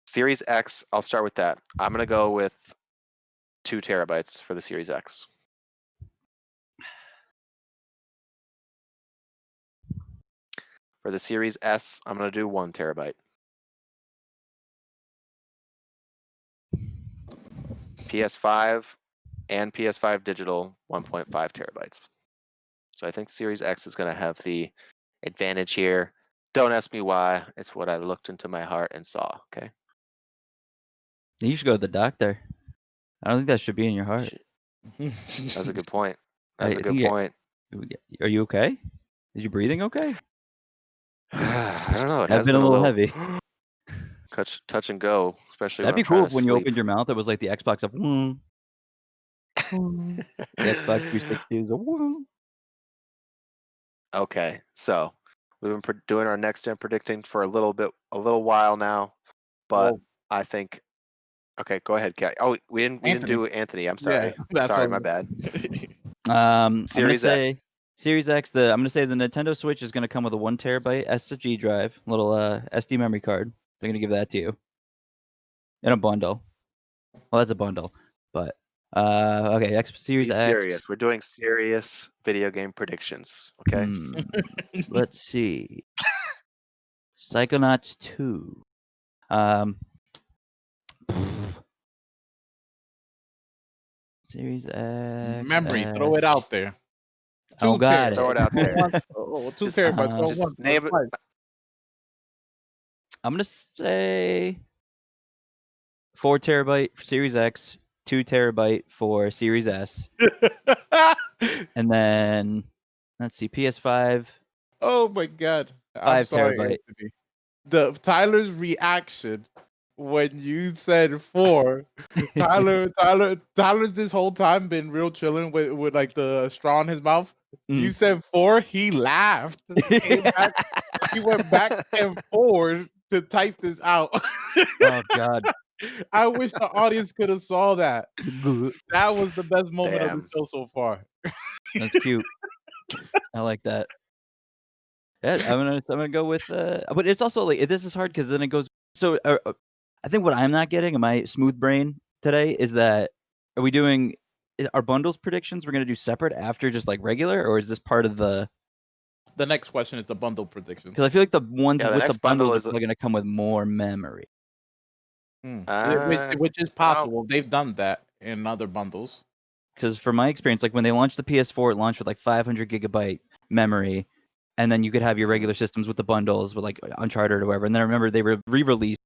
Speaker 2: Series X, I'll start with that. I'm going to go with 2 terabytes for the Series X. For the Series S, I'm going to do 1 terabyte. PS5 and PS5 digital, 1.5 terabytes. So I think the Series X is going to have the advantage here. Don't ask me why. It's what I looked into my heart and saw. Okay.
Speaker 3: You should go to the doctor. I don't think that should be in your heart.
Speaker 2: That's a good point. That's a good
Speaker 3: think
Speaker 2: point.
Speaker 3: Are you okay? Is your breathing okay?
Speaker 2: I don't know. It
Speaker 3: I've
Speaker 2: has
Speaker 3: been a little heavy.
Speaker 2: touch and go, especially
Speaker 3: That'd
Speaker 2: when
Speaker 3: be
Speaker 2: I'm trying
Speaker 3: cool
Speaker 2: to
Speaker 3: if when you
Speaker 2: sleep.
Speaker 3: opened your mouth, it was like the Xbox of the Xbox 360 is a
Speaker 2: Okay, so we've been doing our next gen predicting for a little while now, but
Speaker 4: Well,
Speaker 2: I think. Okay, go ahead, Kat. Oh, we didn't
Speaker 4: Anthony.
Speaker 2: do Anthony. I'm
Speaker 4: Yeah,
Speaker 2: sorry.
Speaker 4: that's
Speaker 2: Sorry,
Speaker 4: what
Speaker 2: my bad.
Speaker 3: I'm gonna
Speaker 2: Series
Speaker 3: say
Speaker 2: X.
Speaker 3: Series X. I'm gonna say the Nintendo Switch is gonna come with a 1 terabyte SSD drive, little SD memory card. They're gonna give that to you in a bundle. Well, that's a bundle, but okay. Series
Speaker 2: Be
Speaker 3: X.
Speaker 2: serious. We're doing serious video game predictions. Okay.
Speaker 3: Let's see. Psychonauts 2. Series X.
Speaker 4: memory. Throw it out there.
Speaker 3: Oh, got it.
Speaker 2: Throw it out there.
Speaker 4: 2
Speaker 2: Just-
Speaker 4: terabytes. Go
Speaker 2: just
Speaker 4: once,
Speaker 2: name it.
Speaker 4: twice.
Speaker 3: I'm gonna say 4 terabyte for Series X, 2 terabyte for Series S, and then let's see, PS5.
Speaker 4: Oh my god! I'm
Speaker 3: 5
Speaker 4: sorry,
Speaker 3: terabyte.
Speaker 4: Anthony. The Tyler's reaction when you said 4. Tyler's this whole time been real chilling with like the straw in his mouth. You said 4, he laughed. He went back and forward to type this out.
Speaker 3: Oh god.
Speaker 4: I wish the audience could have saw that. That was the best moment of the show so far.
Speaker 3: That's cute. I like that. Yeah, I'm gonna go with but it's also like this is hard because then it goes. So I think what I'm not getting in my smooth brain today is that are we doing our bundles predictions? We're gonna do separate after just like regular, or is this part of the?
Speaker 4: The next question is the bundle prediction.
Speaker 3: Because I feel like the ones with the bundles
Speaker 2: is
Speaker 3: are probably gonna come with more memory.
Speaker 4: Which is possible. They've done that in other bundles.
Speaker 3: Because from my experience, like when they launched the PS4, it launched with like 500 gigabyte memory, and then you could have your regular systems with the bundles with like Uncharted or whatever. And then I remember they re-released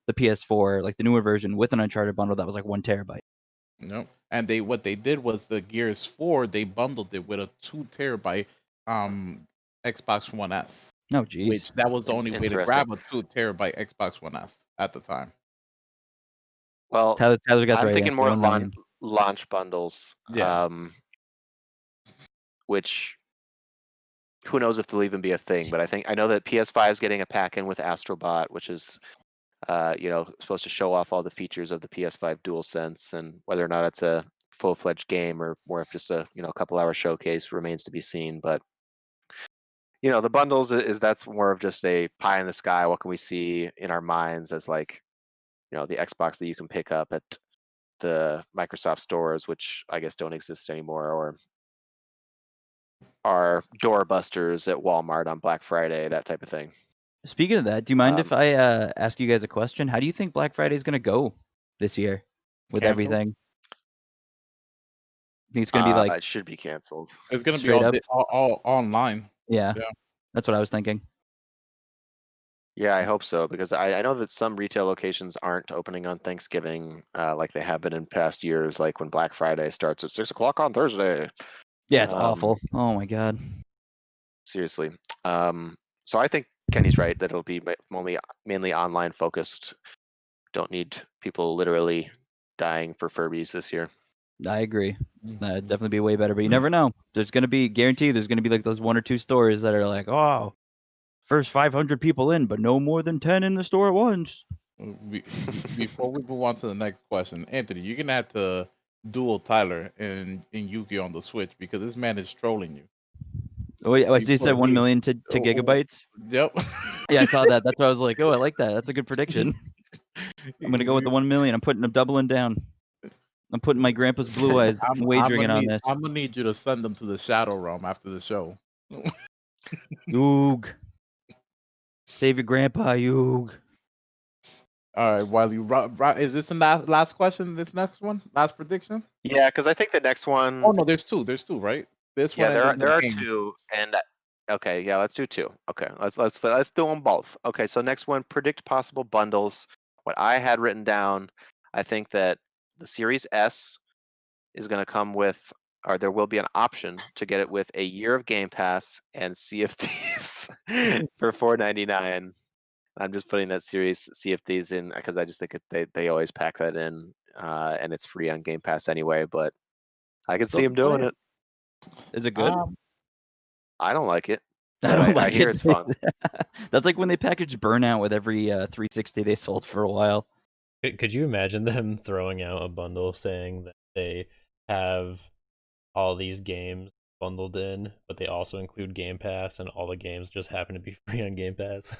Speaker 3: the PS4, like the newer version, with an Uncharted bundle that was like 1 terabyte.
Speaker 4: No, and what they did was the Gears 4. They bundled it with a 2 terabyte Xbox One S.
Speaker 3: Oh, geez.
Speaker 4: Which that was the only way to grab a 2 terabyte Xbox One S at the time.
Speaker 2: Well,
Speaker 3: Tyler got the
Speaker 2: I'm
Speaker 3: right
Speaker 2: thinking
Speaker 3: answer,
Speaker 2: more launch bundles.
Speaker 4: Yeah.
Speaker 2: Which who knows if they'll even be a thing, but I know that PS5 is getting a pack in with Astrobot, which is supposed to show off all the features of the PS5 DualSense, and whether or not it's a full-fledged game or more of just a couple hour showcase remains to be seen. But the bundles that's more of just a pie in the sky. What can we see in our minds as like the Xbox that you can pick up at the Microsoft stores, which I guess don't exist anymore, or are doorbusters at Walmart on Black Friday, that type of thing.
Speaker 3: Speaking of that, do you mind if I ask you guys a question? How do you think Black Friday is going to go this year with everything? I think it's going to be like
Speaker 2: it should be canceled.
Speaker 4: It's going to be all online.
Speaker 3: Yeah, that's what I was thinking.
Speaker 2: Yeah, I hope so, because I know that some retail locations aren't opening on Thanksgiving like they have been in past years, like when Black Friday starts at 6 o'clock on Thursday.
Speaker 3: Yeah, it's awful. Oh my god.
Speaker 2: Seriously. So I think Kenny's right that it'll be mainly online focused. Don't need people literally dying for Furbies this year.
Speaker 3: I agree. That'd definitely be way better, but you never know. There's going to be guaranteed. There's going to be like those 1 or 2 stores that are like, oh, first 500 people in, but no more than 10 in the store at once.
Speaker 4: Before we move on to the next question, Anthony, you're gonna have to duel Tyler in Yu-Gi-Oh on the Switch because this man is trolling you.
Speaker 3: Wait, so you said 1 million to gigabytes?
Speaker 4: Yep.
Speaker 3: Yeah, I saw that. That's why I was like, oh, I like that. That's a good prediction. I'm gonna go with the 1 million. I'm doubling down. I'm putting my grandpa's blue eyes wagering on this.
Speaker 4: I'm gonna need you to send them to the Shadow Realm after the show.
Speaker 3: Yoog. Save your grandpa, Yoog.
Speaker 4: All right, Wiley, is this the last question? This next one? Last prediction?
Speaker 2: Yeah, because I think the next one...
Speaker 4: Oh, no, there's two. There's two, right? This one.
Speaker 2: Yeah, there are 2. And Okay, yeah, let's do 2. Okay, let's do them both. Okay, so next one, predict possible bundles. What I had written down, I think that the Series S is going to come with, or there will be an option to get it with a year of Game Pass and Sea of Thieves for $4.99. I'm just putting that Series Sea of Thieves in because I just think they always pack that in, and it's free on Game Pass anyway. But I can
Speaker 3: Still
Speaker 2: see
Speaker 3: have
Speaker 2: him
Speaker 3: to play
Speaker 2: doing it.
Speaker 3: Is it good?
Speaker 2: I don't like it,
Speaker 3: I
Speaker 2: but
Speaker 3: don't
Speaker 2: I
Speaker 3: like
Speaker 2: hear
Speaker 3: it.
Speaker 2: it's fun.
Speaker 3: That's like when they packaged Burnout with every 360 they sold for a while.
Speaker 1: Could you imagine them throwing out a bundle saying that they have all these games bundled in, but they also include Game Pass, and all the games just happen to be free on Game Pass?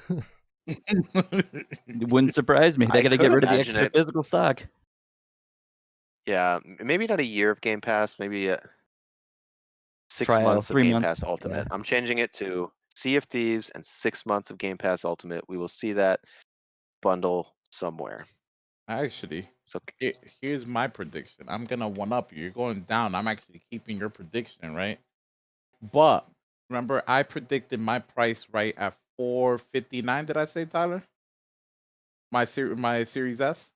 Speaker 3: It wouldn't surprise me. They
Speaker 2: I
Speaker 3: got to
Speaker 2: could
Speaker 3: get rid of the
Speaker 2: imagine
Speaker 3: extra
Speaker 2: it.
Speaker 3: physical stock.
Speaker 2: Yeah, maybe not a year of Game Pass, maybe 6
Speaker 3: Trial,
Speaker 2: months of
Speaker 3: 3
Speaker 2: Game
Speaker 3: months.
Speaker 2: Pass Ultimate.
Speaker 3: Yeah.
Speaker 2: I'm changing it to Sea of Thieves and 6 months of Game Pass Ultimate. We will see that bundle somewhere.
Speaker 4: Actually,
Speaker 2: So
Speaker 4: here's my prediction. I'm gonna one up you. You're going down. I'm actually keeping your prediction, right? But remember, I predicted my price right at $459. Did I say, Tyler? My Series S.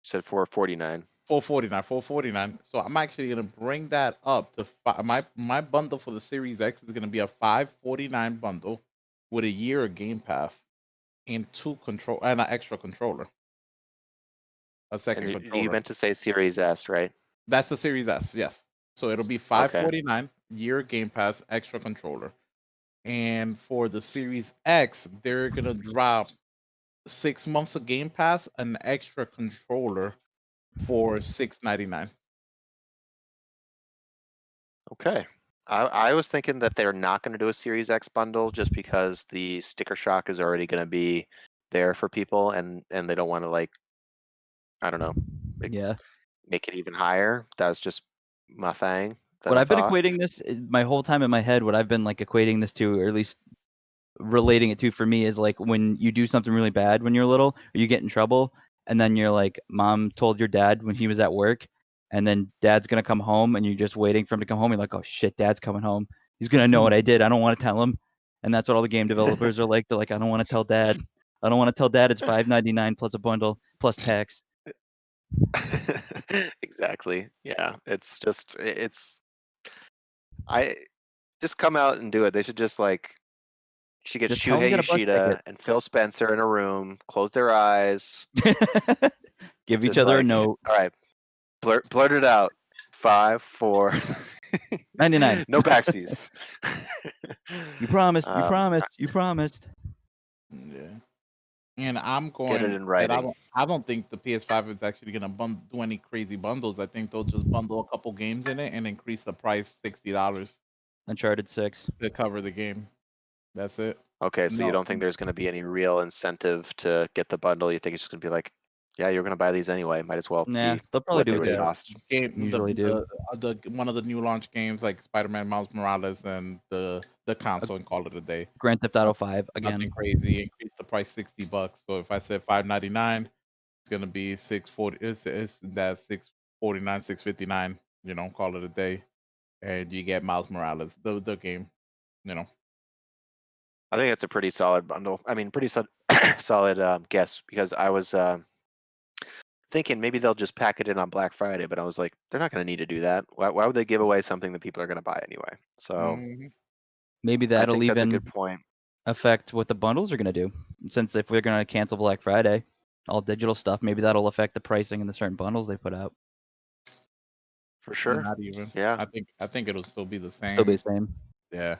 Speaker 2: said 449.
Speaker 4: 449, 449. So I'm actually gonna bring that up to my bundle for the Series X is gonna be a 549 bundle with a year of Game Pass and an extra controller, a second
Speaker 2: And you
Speaker 4: controller.
Speaker 2: meant to say Series S, right?
Speaker 4: That's the Series S, yes. So it'll be
Speaker 2: Okay.
Speaker 4: 549 year Game Pass, extra controller. And for the Series X, they're gonna drop 6 months of Game Pass, an extra controller for $699.
Speaker 2: Okay. I was thinking that they're not going to do a Series X bundle just because the sticker shock is already going to be there for people, and they don't want to, like, I don't know,
Speaker 3: Yeah.
Speaker 2: make it even higher. That's just my thing. That
Speaker 3: What
Speaker 2: I
Speaker 3: I've been
Speaker 2: thought.
Speaker 3: equating this my whole time in my head, what I've been like equating this to, or at least relating it to for me, is like when you do something really bad when you're little, or you get in trouble, and then you're like, mom told your dad when he was at work, and then dad's gonna come home, and you're just waiting for him to come home. You're like, oh shit, dad's coming home. He's gonna know what I did. I don't want to tell him. And that's what all the game developers are like. They're like, I don't want to tell dad. I don't want to tell dad it's $5.99 plus a bundle plus tax.
Speaker 2: Exactly. Yeah. It's just I just come out and do it. They should just, like, should get
Speaker 3: Just tell him you
Speaker 2: Shuhei
Speaker 3: got a bus
Speaker 2: Yoshida and Phil Spencer in a room, close their eyes,
Speaker 3: ticket. Give each
Speaker 2: just
Speaker 3: other a
Speaker 2: like,
Speaker 3: note.
Speaker 2: all right, blurt it out. 5, 4,
Speaker 3: 99.
Speaker 2: no backsies.
Speaker 3: You promised. You
Speaker 2: Um,
Speaker 3: promised. You promised.
Speaker 4: Yeah. And I'm
Speaker 2: Get it
Speaker 4: going
Speaker 2: in
Speaker 4: that
Speaker 2: writing.
Speaker 4: I don't think the PS5 is actually gonna do any crazy bundles. I think they'll just bundle a couple games in it and increase the price $60
Speaker 3: Uncharted 6.
Speaker 4: to cover the game. That's it.
Speaker 2: Okay, so you
Speaker 4: No,
Speaker 2: don't think there's going to be any real incentive to get the bundle? You think it's just going to be like, yeah, you're going to buy these anyway. Might as well
Speaker 3: Nah,
Speaker 2: be
Speaker 3: they'll probably
Speaker 2: what
Speaker 3: do
Speaker 2: they
Speaker 3: what
Speaker 2: would
Speaker 3: they
Speaker 2: cost.
Speaker 4: game
Speaker 3: usually do.
Speaker 4: the one of the new launch games like Spider-Man Miles Morales and the console and call it a day.
Speaker 3: Grand Theft Auto 5
Speaker 4: Nothing
Speaker 3: again.
Speaker 4: crazy. Increase the price $60. So if I said $599, it's gonna be $640. It's that $649, $659. You know, call it a day, and you get Miles Morales, the game. You know,
Speaker 2: I think that's a pretty solid bundle. I mean, pretty solid guess, because I was thinking maybe they'll just pack it in on Black Friday, but I was like, they're not going to need to do that. Why would they give away something that people are going to buy anyway? So
Speaker 3: Maybe
Speaker 2: I
Speaker 3: that'll
Speaker 2: think that's a
Speaker 3: even
Speaker 2: good point.
Speaker 3: affect what the bundles are going to do. Since if we're going to cancel Black Friday, all digital stuff, maybe that'll affect the pricing and the certain bundles they put out.
Speaker 2: For sure.
Speaker 4: not even.
Speaker 2: Yeah.
Speaker 4: I think it'll still be the same.
Speaker 3: Still be the same.
Speaker 4: Yeah.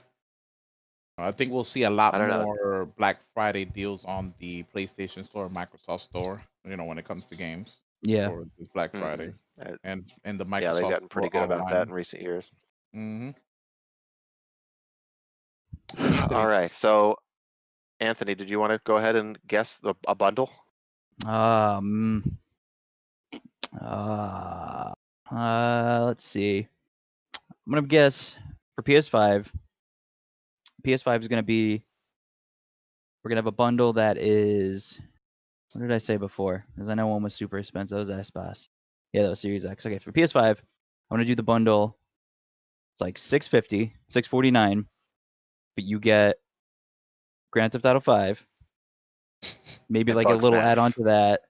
Speaker 4: I think we'll see a lot
Speaker 2: I don't know.
Speaker 4: more Black Friday deals on the PlayStation Store, Microsoft Store. You know, when it comes to games.
Speaker 3: Yeah.
Speaker 4: For this Black Friday, and the Microsoft.
Speaker 2: Yeah, they've gotten pretty
Speaker 4: Store
Speaker 2: good about
Speaker 4: online.
Speaker 2: that in recent years.
Speaker 4: Mm-hmm.
Speaker 2: All right. So, Anthony, did you want to go ahead and guess a bundle?
Speaker 3: Let's see. I'm gonna guess for PS5. PS5 is gonna be. We're gonna have a bundle that is. What did I say before? Because I know one was super expensive. That was Espas. Yeah, that was Series X. Okay, for PS5, I'm gonna do the bundle. It's like $650, $649, but you get Grand Theft Auto 5, maybe
Speaker 2: And
Speaker 3: like a
Speaker 2: Bug
Speaker 3: little
Speaker 2: Snacks.
Speaker 3: add-on to that,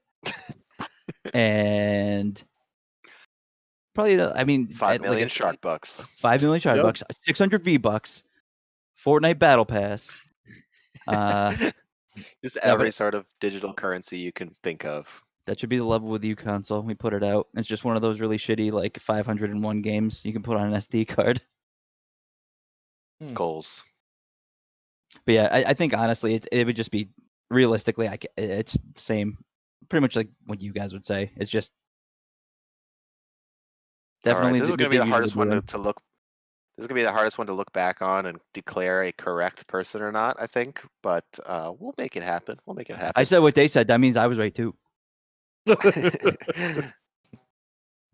Speaker 3: and probably, I mean,
Speaker 2: 5
Speaker 3: at
Speaker 2: million
Speaker 3: like
Speaker 2: shark bucks.
Speaker 3: 5 million shark
Speaker 4: Yep.
Speaker 3: bucks, 600 V-Bucks, Fortnite Battle Pass.
Speaker 2: Just
Speaker 3: Yeah,
Speaker 2: every
Speaker 3: but
Speaker 2: sort of digital currency you can think of.
Speaker 3: that should be the level with you console. We put it out. It's just one of those really shitty like 501 games you can put on an SD card.
Speaker 2: Goals.
Speaker 3: But yeah, I think honestly, it would just be realistically, it's the same, pretty much like what you guys would say. It's just
Speaker 2: All right,
Speaker 3: definitely
Speaker 2: this is
Speaker 3: what
Speaker 2: going to be
Speaker 3: they
Speaker 2: the
Speaker 3: usually
Speaker 2: hardest one
Speaker 3: do.
Speaker 2: to look. This is going to be the hardest one to look back on and declare a correct person or not, I think. But we'll make it happen. We'll make it happen.
Speaker 3: I said what they said. That means I was right too.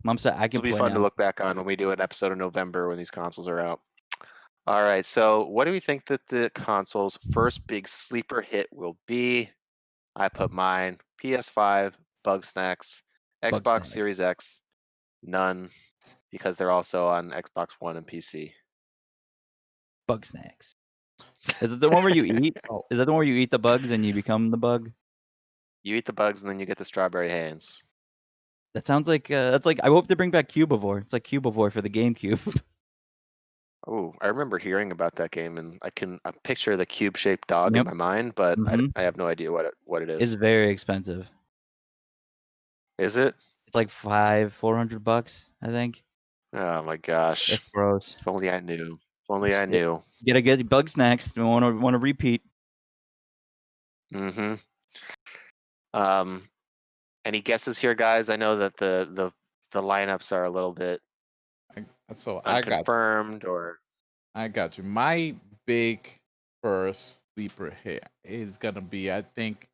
Speaker 3: Mom said I
Speaker 2: This
Speaker 3: can
Speaker 2: will be
Speaker 3: play
Speaker 2: fun to
Speaker 3: now.
Speaker 2: look back on when we do an episode in November when these consoles are out. All right, so what do we think that the console's first big sleeper hit will be? I put mine, PS5, Bug Snacks,
Speaker 3: Bug
Speaker 2: Xbox
Speaker 3: Snacks.
Speaker 2: Series X, none, because they're also on Xbox One and PC.
Speaker 3: Bug Snacks. Is it the one where you eat? Is that the one where you eat the bugs and you become the bug?
Speaker 2: You eat the bugs and then you get the strawberry hands.
Speaker 3: That sounds like that's like I hope they bring back Cubivore. It's like Cubivore for the GameCube.
Speaker 2: Oh, I remember hearing about that game, and I picture the cube-shaped dog
Speaker 3: Yep.
Speaker 2: in my mind, but
Speaker 3: Mhm.
Speaker 2: I have no idea what it
Speaker 3: It's
Speaker 2: is.
Speaker 3: very expensive.
Speaker 2: Is it?
Speaker 3: It's like $400, I think.
Speaker 2: Oh my gosh!
Speaker 3: It's gross.
Speaker 2: If only I knew. If only I knew.
Speaker 3: Gotta get Bug Snacks. We want to repeat.
Speaker 2: Mm-hmm. Any guesses here, guys? I know that the lineups are a little bit
Speaker 4: So
Speaker 2: unconfirmed, or
Speaker 4: I got you. My big first sleeper hit is gonna be. I think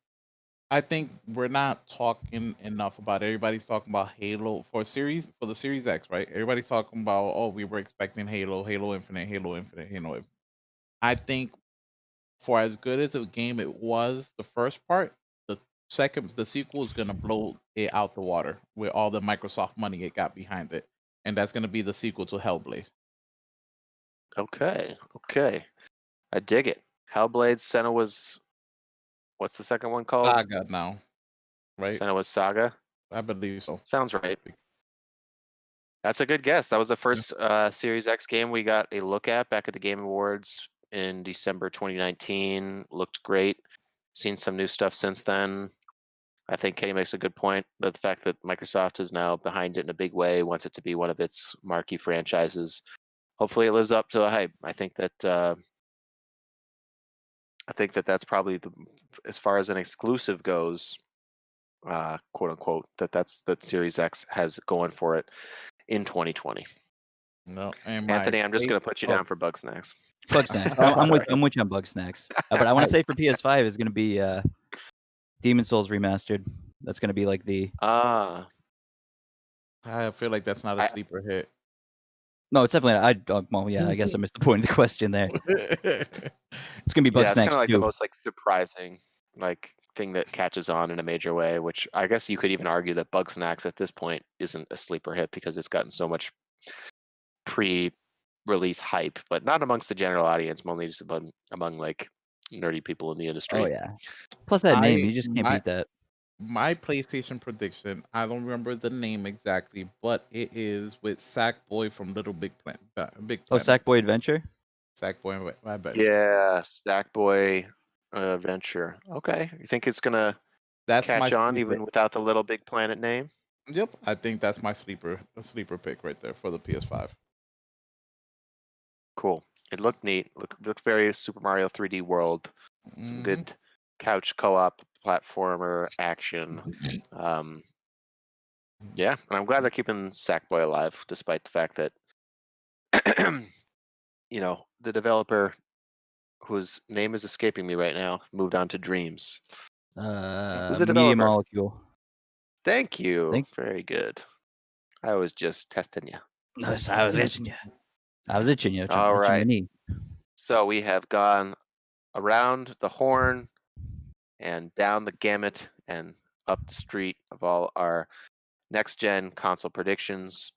Speaker 4: we're not talking enough about. Everybody's talking about Halo for the Series X, right? Everybody's talking about, oh, we were expecting Halo, Halo Infinite, Halo Infinite, Halo Infinite. I think for as good as a game it was, the first part, the sequel is gonna blow it out the water with all the Microsoft money it got behind it, and that's gonna be the sequel to Hellblade.
Speaker 2: okay, I dig it. Hellblade, Senua's. What's the second one called?
Speaker 4: Saga now, right?
Speaker 2: Senua's Saga.
Speaker 4: I believe so.
Speaker 2: Sounds right. That's a good guess. That was the first Series X game we got a look at back at the Game Awards in December 2019. Looked great. Seen some new stuff since then. I think Kenny makes a good point that the fact that Microsoft is now behind it in a big way, wants it to be one of its marquee franchises. Hopefully, it lives up to the hype. I think that that's probably as far as an exclusive goes, quote unquote, that Series X has going for it in 2020.
Speaker 4: No,
Speaker 2: Anthony, I'm just going to put you down for Bug Snacks.
Speaker 3: Bug Snacks. I'm with you on Bug Snacks. But I want to say for PS5 is going to be Demon Souls Remastered. That's going to be like the.
Speaker 2: Ah.
Speaker 4: I feel like that's not a sleeper hit.
Speaker 3: No, it's definitely. Well, yeah, I guess I missed the point of the question there. It's gonna be Bug
Speaker 2: It's
Speaker 3: Snacks
Speaker 2: kind of like
Speaker 3: too.
Speaker 2: the most surprising thing that catches on in a major way. Which I guess you could even argue that Bug Snacks at this point isn't a sleeper hit because it's gotten so much pre-release hype, but not amongst the general audience, only just among nerdy people in the industry.
Speaker 3: Oh yeah. Plus that name, you just can't beat that.
Speaker 4: My PlayStation prediction, I don't remember the name exactly, but it is with Sackboy from Little Big Planet.
Speaker 3: Oh, Sackboy Adventure?
Speaker 4: Sackboy Adventure.
Speaker 2: Yeah, Sackboy Adventure. Okay. You think it's going to catch on even without the Little Big Planet name?
Speaker 4: Yep. I think that's my sleeper pick right there for the PS5.
Speaker 2: Cool. It looked neat. Looked very Super Mario 3D World. Some good couch co-op platformer action. Yeah, and I'm glad they're keeping Sackboy alive, despite the fact that the developer, whose name is escaping me right now, moved on to Dreams. Who's the developer?
Speaker 3: Media Molecule.
Speaker 2: Thank you. Very good. I was just testing you.
Speaker 3: No, I was itching you.
Speaker 2: All right. So we have gone around the horn and down the gamut and up the street of all our next-gen console predictions.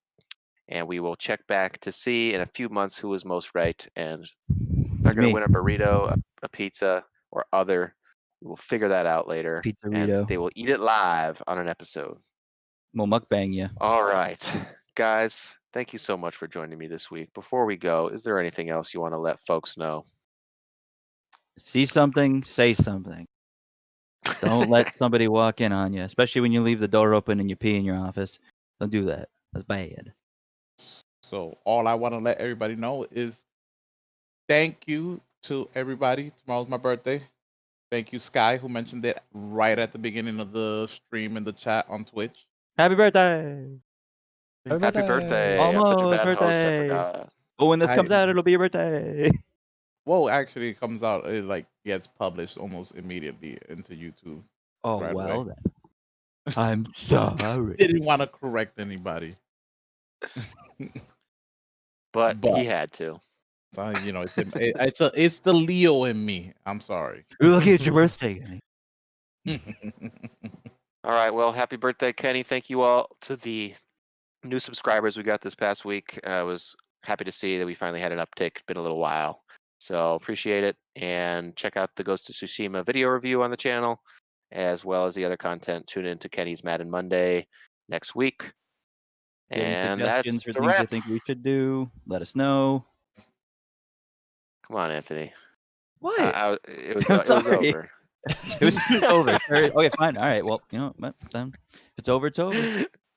Speaker 2: And we will check back to see in a few months who was most right and going to
Speaker 3: me.
Speaker 2: win a burrito, a pizza, or other. We will figure that out later. And
Speaker 3: Pizzarito.
Speaker 2: they will eat it live on an episode.
Speaker 3: We'll mukbang you.
Speaker 2: All right, guys, thank you so much for joining me this week. Before we go, is there anything else you want to let folks know?
Speaker 3: See something, say something. Don't let somebody walk in on you, especially when you leave the door open and you pee in your office. Don't do that. That's bad.
Speaker 4: So all I want to let everybody know is thank you to everybody. Tomorrow's my birthday. Thank you, Sky, who mentioned it right at the beginning of the stream in the chat on Twitch.
Speaker 3: Happy birthday!
Speaker 2: Happy birthday. I'm such a
Speaker 3: Almost
Speaker 2: bad host, I
Speaker 3: birthday.
Speaker 2: forgot.
Speaker 3: Oh, when this comes out, it'll be your birthday.
Speaker 4: Whoa, actually, it comes out, it like gets published almost immediately into YouTube.
Speaker 3: Oh,
Speaker 4: Right
Speaker 3: well
Speaker 4: away.
Speaker 3: then. I'm sorry.
Speaker 4: Didn't want to correct anybody.
Speaker 2: But he had to.
Speaker 4: You know, it's the Leo in me. I'm sorry.
Speaker 3: You're lucky it's your birthday.
Speaker 2: All right, well, happy birthday, Kenny. Thank you all to the new subscribers we got this past week. I was happy to see that we finally had an uptick. Been a little while. So appreciate it. And check out the Ghost of Tsushima video review on the channel, as well as the other content. Tune in to Kenny's Madden Monday next week.
Speaker 3: Any
Speaker 2: And that's
Speaker 3: suggestions for
Speaker 2: the
Speaker 3: things you
Speaker 2: wrap.
Speaker 3: think we should do? Let us know.
Speaker 2: Come on, Anthony.
Speaker 3: What?
Speaker 2: It was
Speaker 3: I'm
Speaker 2: it was
Speaker 3: sorry.
Speaker 2: over.
Speaker 3: It was over. Okay, fine. All right. Well, you know, then if it's over, it's over.